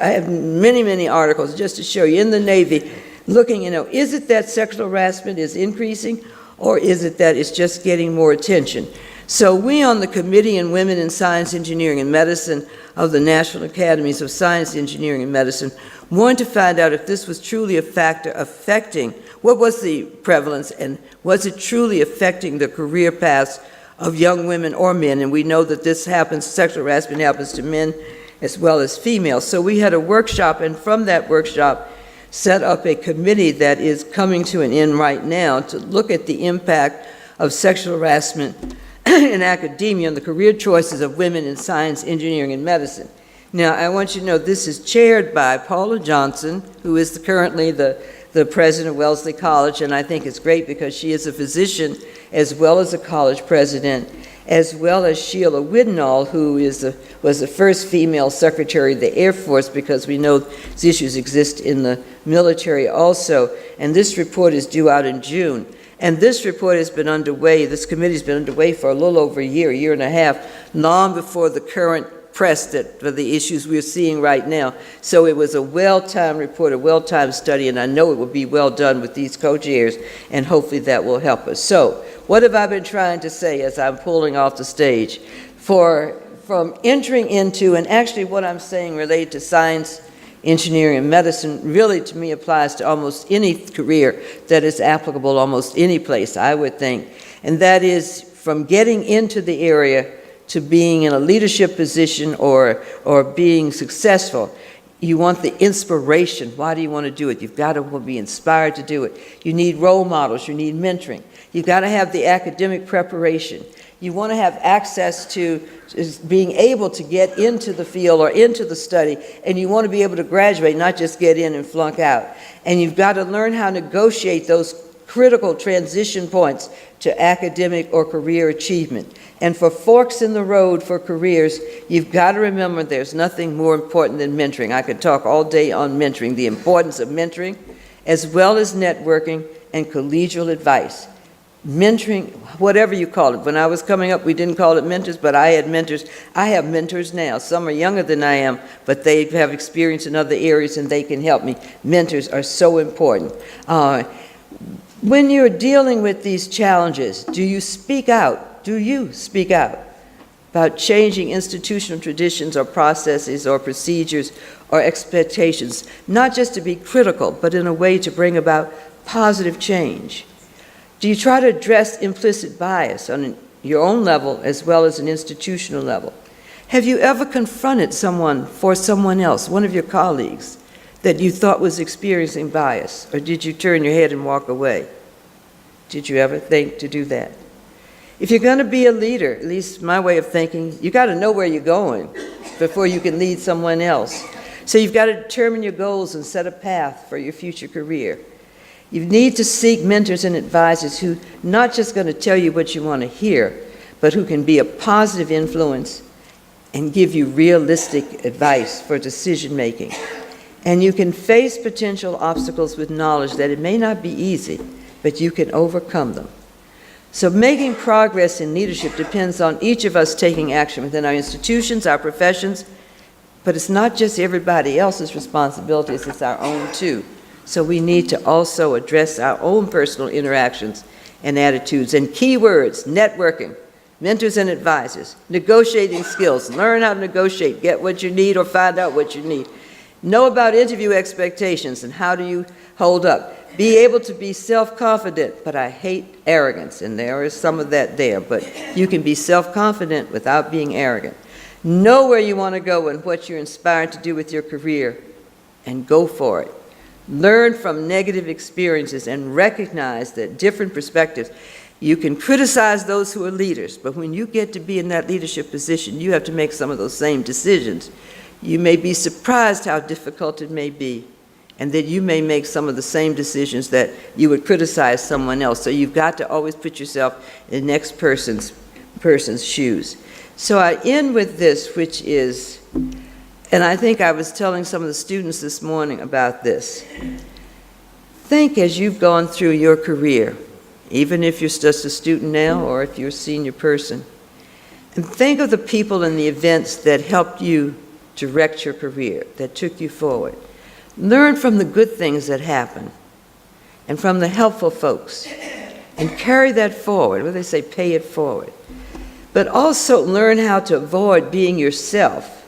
have many articles just to show you in the Navy, looking, you know, is it that sexual harassment is increasing, or is it that it's just getting more attention? So we on the Committee on Women in Science, Engineering, and Medicine of the National Academies of Science, Engineering, and Medicine wanted to find out if this was truly a factor affecting, what was the prevalence, and was it truly affecting the career paths of young women or men? And we know that this happens, sexual harassment happens to men as well as females. So we had a workshop, and from that workshop, set up a committee that is coming to an end right now to look at the impact of sexual harassment in academia and the career choices of women in science, engineering, and medicine. Now, I want you to know this is chaired by Paula Johnson, who is currently the president of Wellesley College, and I think it's great because she is a physician as well as a college president, as well as Sheila Widnall, who was the first female secretary of the Air Force, because we know these issues exist in the military also. And this report is due out in June. And this report has been underway, this committee has been underway for a little over a year and a half, long before the current press for the issues we're seeing right now. So it was a well-timed report, a well-timed study, and I know it will be well done with these co-chairs, and hopefully that will help us. So what have I been trying to say as I'm pulling off the stage? From entering into, and actually what I'm saying related to science, engineering, and medicine really to me applies to almost any career that is applicable almost any place, I would think. And that is from getting into the area to being in a leadership position or being successful. You want the inspiration. Why do you want to do it? You've got to be inspired to do it. You need role models. You need mentoring. You've got to have the academic preparation. You want to have access to being able to get into the field or into the study, and you want to be able to graduate, not just get in and flunk out. And you've got to learn how to negotiate those critical transition points to academic or career achievement. And for forks in the road for careers, you've got to remember there's nothing more important than mentoring. I could talk all day on mentoring, the importance of mentoring, as well as networking and collegial advice. Mentoring, whatever you call it. When I was coming up, we didn't call it mentors, but I had mentors. I have mentors now. Some are younger than I am, but they have experience in other areas and they can help me. Mentors are so important. When you're dealing with these challenges, do you speak out? Do you speak out about changing institutional traditions or processes or procedures or expectations, not just to be critical, but in a way to bring about positive change? Do you try to address implicit bias on your own level as well as an institutional level? Have you ever confronted someone for someone else, one of your colleagues, that you thought was experiencing bias? Or did you turn your head and walk away? Did you ever think to do that? If you're going to be a leader, at least my way of thinking, you got to know where you're going before you can lead someone else. So you've got to determine your goals and set a path for your future career. You need to seek mentors and advisors who not just going to tell you what you want to hear, but who can be a positive influence and give you realistic advice for decision making. And you can face potential obstacles with knowledge that it may not be easy, but you can overcome them. So making progress in leadership depends on each of us taking action within our institutions, our professions, but it's not just everybody else's responsibilities, it's our own too. So we need to also address our own personal interactions and attitudes. And key words: networking, mentors and advisors, negotiating skills, learn how to negotiate, get what you need or find out what you need. Know about interview expectations and how do you hold up. Be able to be self-confident, but I hate arrogance, and there is some of that there, but you can be self-confident without being arrogant. Know where you want to go and what you're inspired to do with your career, and go for it. Learn from negative experiences and recognize that different perspectives. You can criticize those who are leaders, but when you get to be in that leadership position, you have to make some of those same decisions. You may be surprised how difficult it may be, and that you may make some of the same decisions that you would criticize someone else. So you've got to always put yourself in the next person's shoes. So I end with this, which is, and I think I was telling some of the students this morning about this. think as you've gone through your career, even if you're just a student now or if you're a senior person, and think of the people and the events that helped you direct your career, that took you forward. Learn from the good things that happen and from the helpful folks and carry that forward. What do they say? Pay it forward. But also learn how to avoid being yourself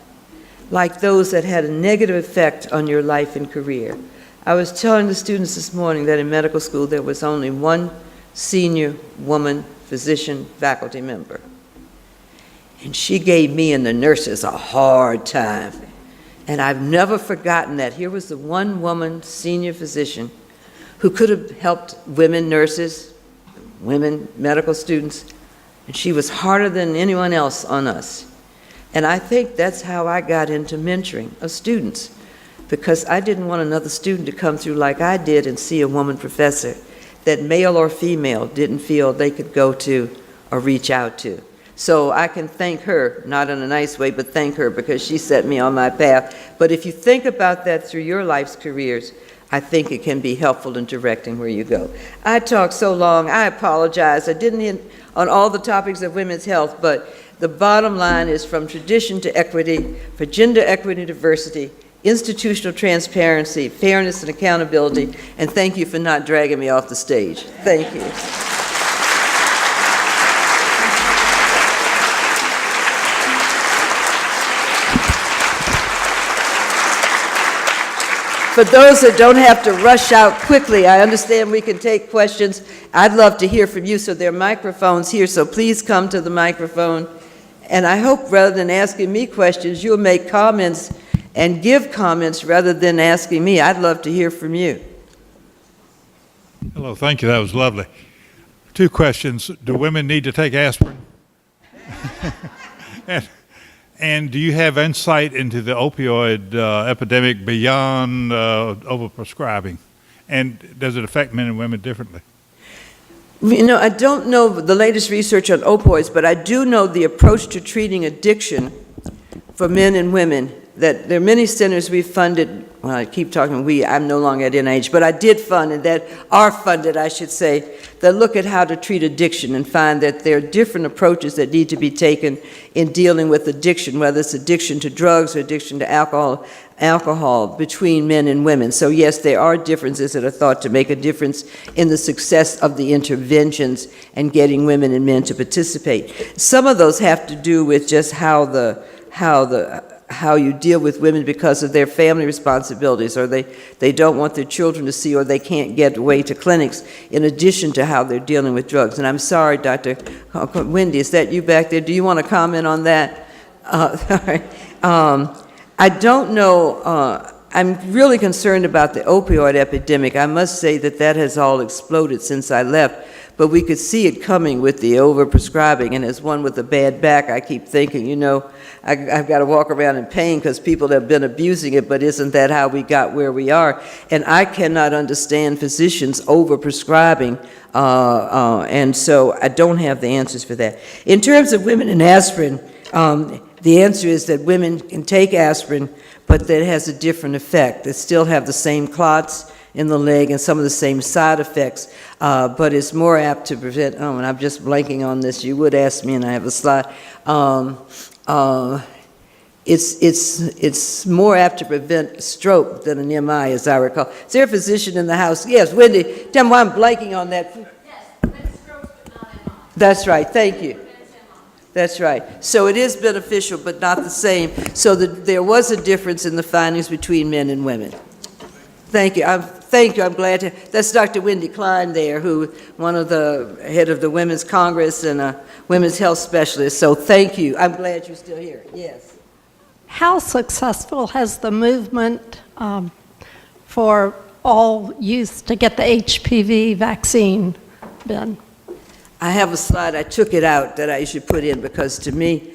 like those that had a negative effect on your life and career. I was telling the students this morning that in medical school there was only one senior woman physician faculty member. And she gave me and the nurses a hard time. And I've never forgotten that. Here was the one woman senior physician who could have helped women nurses, women medical students, and she was harder than anyone else on us. And I think that's how I got into mentoring of students, because I didn't want another student to come through like I did and see a woman professor that male or female didn't feel they could go to or reach out to. So I can thank her, not in a nice way, but thank her because she set me on my path. But if you think about that through your life's careers, I think it can be helpful in directing where you go. I talked so long, I apologize. I didn't hit on all the topics of women's health, but the bottom line is from tradition to equity, for gender equity and diversity, institutional transparency, fairness and accountability, and thank you for not dragging me off the stage. Thank you. For those that don't have to rush out quickly, I understand we can take questions. I'd love to hear from you, so there are microphones here, so please come to the microphone. And I hope rather than asking me questions, you'll make comments and give comments rather than asking me. I'd love to hear from you. Hello, thank you. That was lovely. 2 questions. Do women need to take aspirin? And do you have insight into the opioid epidemic beyond overprescribing? And does it affect men and women differently? You know, I don't know the latest research on opioids, but I do know the approach to treating addiction for men and women, that there are many centers we've funded. Well, I keep talking we, I'm no longer at NIH, but I did fund, and that are funded, I should say, that look at how to treat addiction and find that there are different approaches that need to be taken in dealing with addiction, whether it's addiction to drugs or addiction to alcohol between men and women. So yes, there are differences that are thought to make a difference in the success of the interventions and getting women and men to participate. Some of those have to do with just how you deal with women because of their family responsibilities, or they don't want their children to see, or they can't get away to clinics, in addition to how they're dealing with drugs. And I'm sorry, Dr. Wendy, is that you back there? Do you want to comment on that? I don't know. I'm really concerned about the opioid epidemic. I must say that that has all exploded since I left, but we could see it coming with the overprescribing. And as one with a bad back, I keep thinking, you know, I've got to walk around in pain because people have been abusing it, but isn't that how we got where we are? And I cannot understand physicians overprescribing, and so I don't have the answers for that. In terms of women and aspirin, the answer is that women can take aspirin, but that has a different effect. They still have the same clots in the leg and some of the same side effects, but it's more apt to prevent, oh, and I'm just blanking on this, you would ask me and I have a slide. It's more apt to prevent stroke than an MI, as I recall. Is there a physician in the house? Yes, Wendy, tell me why I'm blanking on that. Yes, prevents stroke but not MI. That's right, thank you. That's right. So it is beneficial, but not the same. So there was a difference in the findings between men and women. Thank you. Thank you. I'm glad to. That's Dr. Wendy Klein there, who one of the head of the Women's Congress and a women's health specialist. So thank you. I'm glad you're still here. Yes. How successful has the movement for all youth to get the HPV vaccine been? I have a slide. I took it out that I should put in because to me,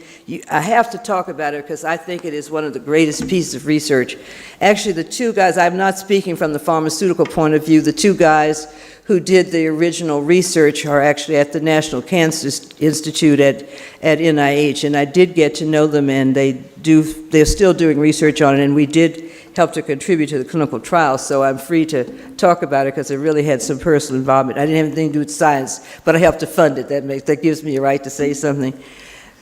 I have to talk about it because I think it is one of the greatest pieces of research. Actually, the 2 guys, I'm not speaking from the pharmaceutical point of view, the 2 guys who did the original research are actually at the National Cancer Institute at NIH, and I did get to know them, and they're still doing research on it, and we did helped to contribute to the clinical trial, so I'm free to talk about it because I really had some personal involvement. I didn't have anything to do with science, but I helped to fund it. That gives me a right to say something.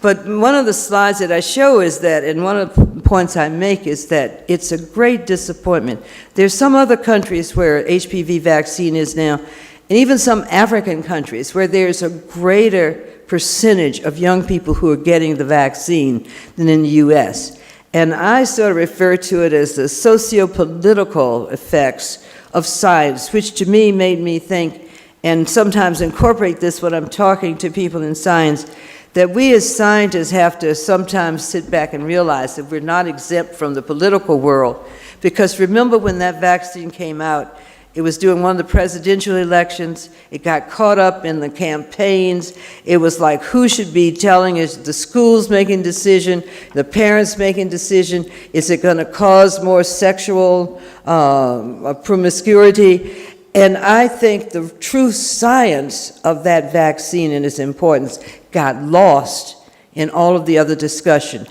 But one of the slides that I show is that, and one of the points I make is that it's a great disappointment. There's some other countries where HPV vaccine is now, and even some African countries where there's a greater percentage of young people who are getting the vaccine than in the U.S. And I sort of refer to it as the socio-political effects of science, which to me made me think, and sometimes incorporate this when I'm talking to people in science, that we as scientists have to sometimes sit back and realize that we're not exempt from the political world. Because remember when that vaccine came out, it was during one of the presidential elections. It got caught up in the campaigns. It was like, who should be telling us? The schools making decision, the parents making decision. Is it going to cause more sexual promiscuity? And I think the true science of that vaccine and its importance got lost in all of the other discussion.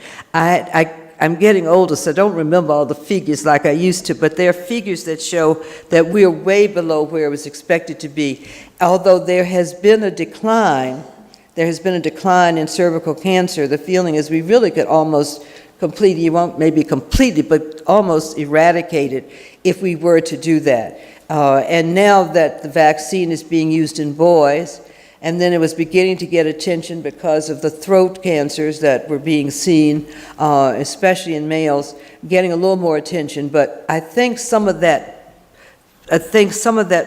I'm getting older, so I don't remember all the figures like I used to, but there are figures that show that we're way below where it was expected to be. Although there has been a decline in cervical cancer, the feeling is we really could almost completely, you won't maybe completely, but almost eradicate it if we were to do that. And now that the vaccine is being used in boys, and then it was beginning to get attention because of the throat cancers that were being seen, especially in males, getting a little more attention. But I think some of that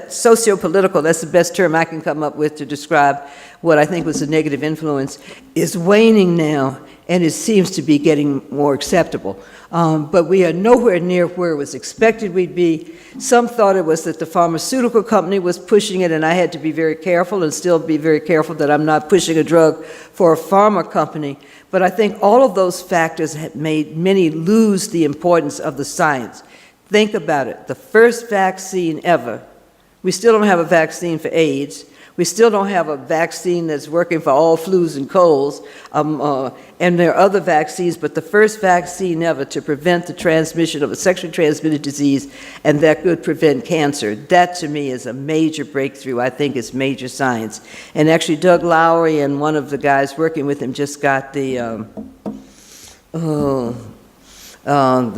socio-political, that's the best term I can come up with to describe what I think was a negative influence, is waning now, and it seems to be getting more acceptable. But we are nowhere near where it was expected we'd be. Some thought it was that the pharmaceutical company was pushing it, and I had to be very careful and still be very careful that I'm not pushing a drug for a pharma company. But I think all of those factors have made many lose the importance of the science. Think about it. The first vaccine ever, we still don't have a vaccine for AIDS. We still don't have a vaccine that's working for all flus and colds, and there are other vaccines, but the first vaccine ever to prevent the transmission of a sexually transmitted disease, and that could prevent cancer. That, to me, is a major breakthrough. I think it's major science. And actually, Doug Lowry and one of the guys working with him just got the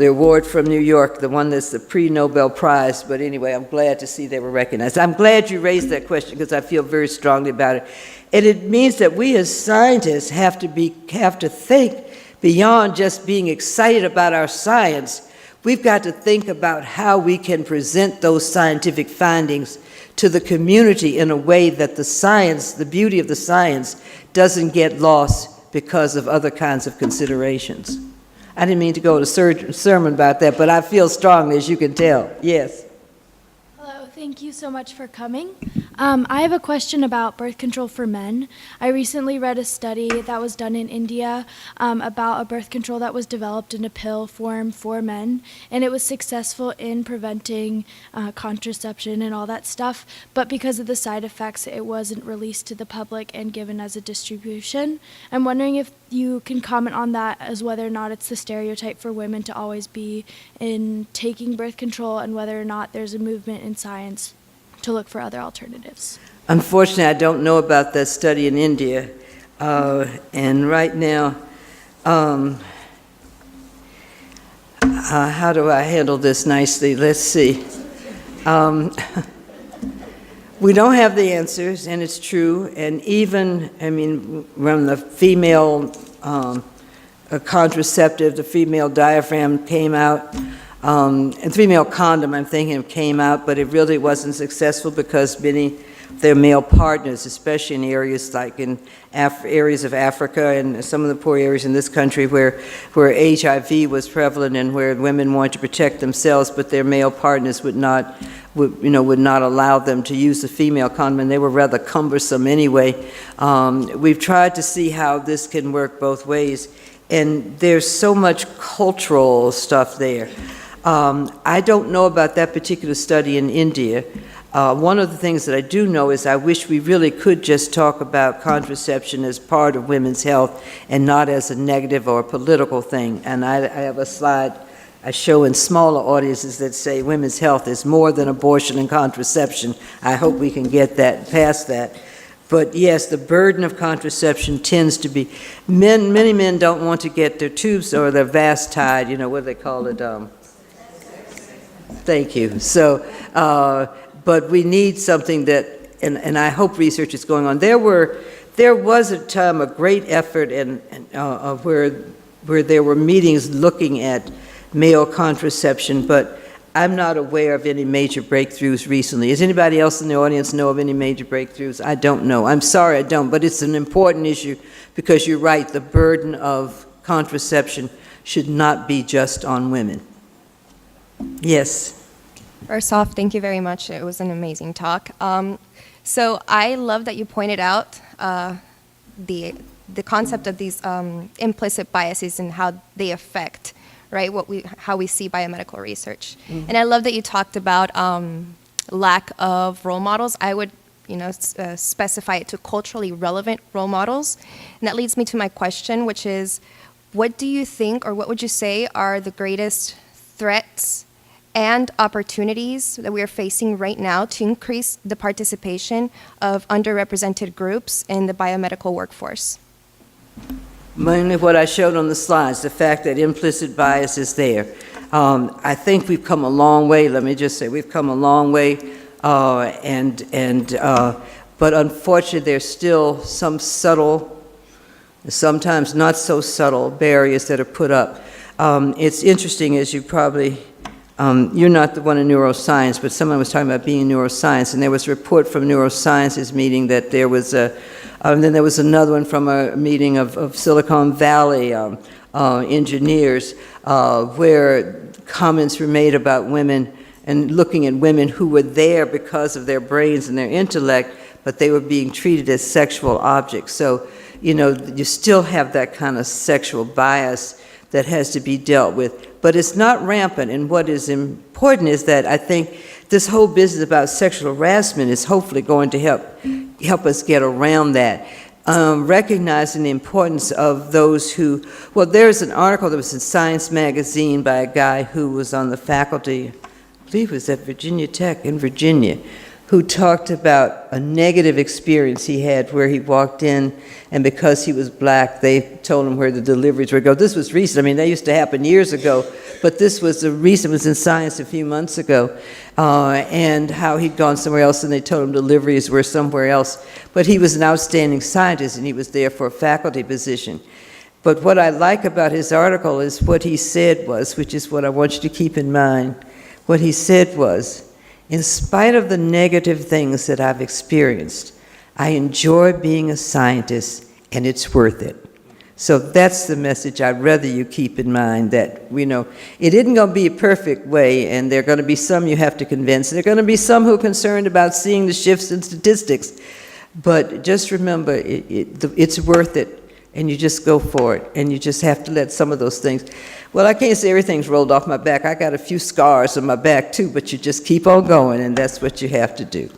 award from New York, the one that's the pre-Nobel Prize. But anyway, I'm glad to see they were recognized. I'm glad you raised that question because I feel very strongly about it. And it means that we as scientists have to think beyond just being excited about our science. We've got to think about how we can present those scientific findings to the community in a way that the science, the beauty of the science, doesn't get lost because of other kinds of considerations. I didn't mean to go to sermon about that, but I feel strongly, as you can tell. Yes. Hello, thank you so much for coming. I have a question about birth control for men. I recently read a study that was done in India about a birth control that was developed in a pill form for men, and it was successful in preventing contraception and all that stuff, but because of the side effects, it wasn't released to the public and given as a distribution. I'm wondering if you can comment on that as whether or not it's the stereotype for women to always be in taking birth control and whether or not there's a movement in science to look for other alternatives. Unfortunately, I don't know about that study in India. And right now, how do I handle this nicely? Let's see. We don't have the answers, and it's true. And even, when the female contraceptive, the female diaphragm came out, and female condom, I'm thinking, came out, but it really wasn't successful because many of their male partners, especially in areas like in areas of Africa and some of the poor areas in this country where HIV was prevalent and where women wanted to protect themselves, but their male partners would not allow them to use the female condom, and they were rather cumbersome anyway. We've tried to see how this can work both ways, and there's so much cultural stuff there. I don't know about that particular study in India. One of the things that I do know is I wish we really could just talk about contraception as part of women's health and not as a negative or a political thing. And I have a slide I show in smaller audiences that say women's health is more than abortion and contraception. I hope we can get that past that. But yes, the burden of contraception tends to be, many men don't want to get their tubes or their vas tied, you know, what do they call it? Thank you. So, but we need something that, and I hope research is going on. There was a time, a great effort where there were meetings looking at male contraception, but I'm not aware of any major breakthroughs recently. Does anybody else in the audience know of any major breakthroughs? I don't know. I'm sorry I don't, but it's an important issue because you're right, the burden of contraception should not be just on women. Yes. First off, thank you very much. It was an amazing talk. So I love that you pointed out the concept of these implicit biases and how they affect, right, how we see biomedical research. Mm-hmm. And I love that you talked about lack of role models. I would, specify it to culturally relevant role models. And that leads me to my question, which is, what do you think, or what would you say are the greatest threats and opportunities that we are facing right now to increase the participation of underrepresented groups in the biomedical workforce? Mainly what I showed on the slides, the fact that implicit bias is there. I think we've come a long way. Let me just say, we've come a long way, but unfortunately, there's still some subtle, sometimes not so subtle barriers that are put up. It's interesting, as you probably, you're not the one in neuroscience, but someone was talking about being in neuroscience, and there was a report from neurosciences meeting that there was and then there was another one from a meeting of Silicon Valley engineers where comments were made about women and looking at women who were there because of their brains and their intellect, but they were being treated as sexual objects. So, you still have that kind of sexual bias that has to be dealt with. But it's not rampant, and what is important is that I think this whole business about sexual harassment is hopefully going to help us get around that. Recognizing the importance of those who, well, there's an article that was in Science Magazine by a guy who was on the faculty, I believe it was at Virginia Tech in Virginia, who talked about a negative experience he had where he walked in, and because he was black, they told him where the deliveries would go. This was recent. I mean, that used to happen years ago, but this was recent. It was in Science a few months ago, and how he'd gone somewhere else, and they told him deliveries were somewhere else. But he was an outstanding scientist, and he was there for a faculty position. But what I like about his article is what he said was, which is what I want you to keep in mind, what he said was, in spite of the negative things that I've experienced, I enjoy being a scientist, and it's worth it. So that's the message I'd rather you keep in mind, that, it isn't going to be a perfect way, and there are going to be some you have to convince. There are going to be some who are concerned about seeing the shifts in statistics. But just remember, it's worth it, and you just go for it, and you just have to let some of those things. Well, I can't say everything's rolled off my back. I got a few scars on my back, too, but you just keep on going, and that's what you have to do.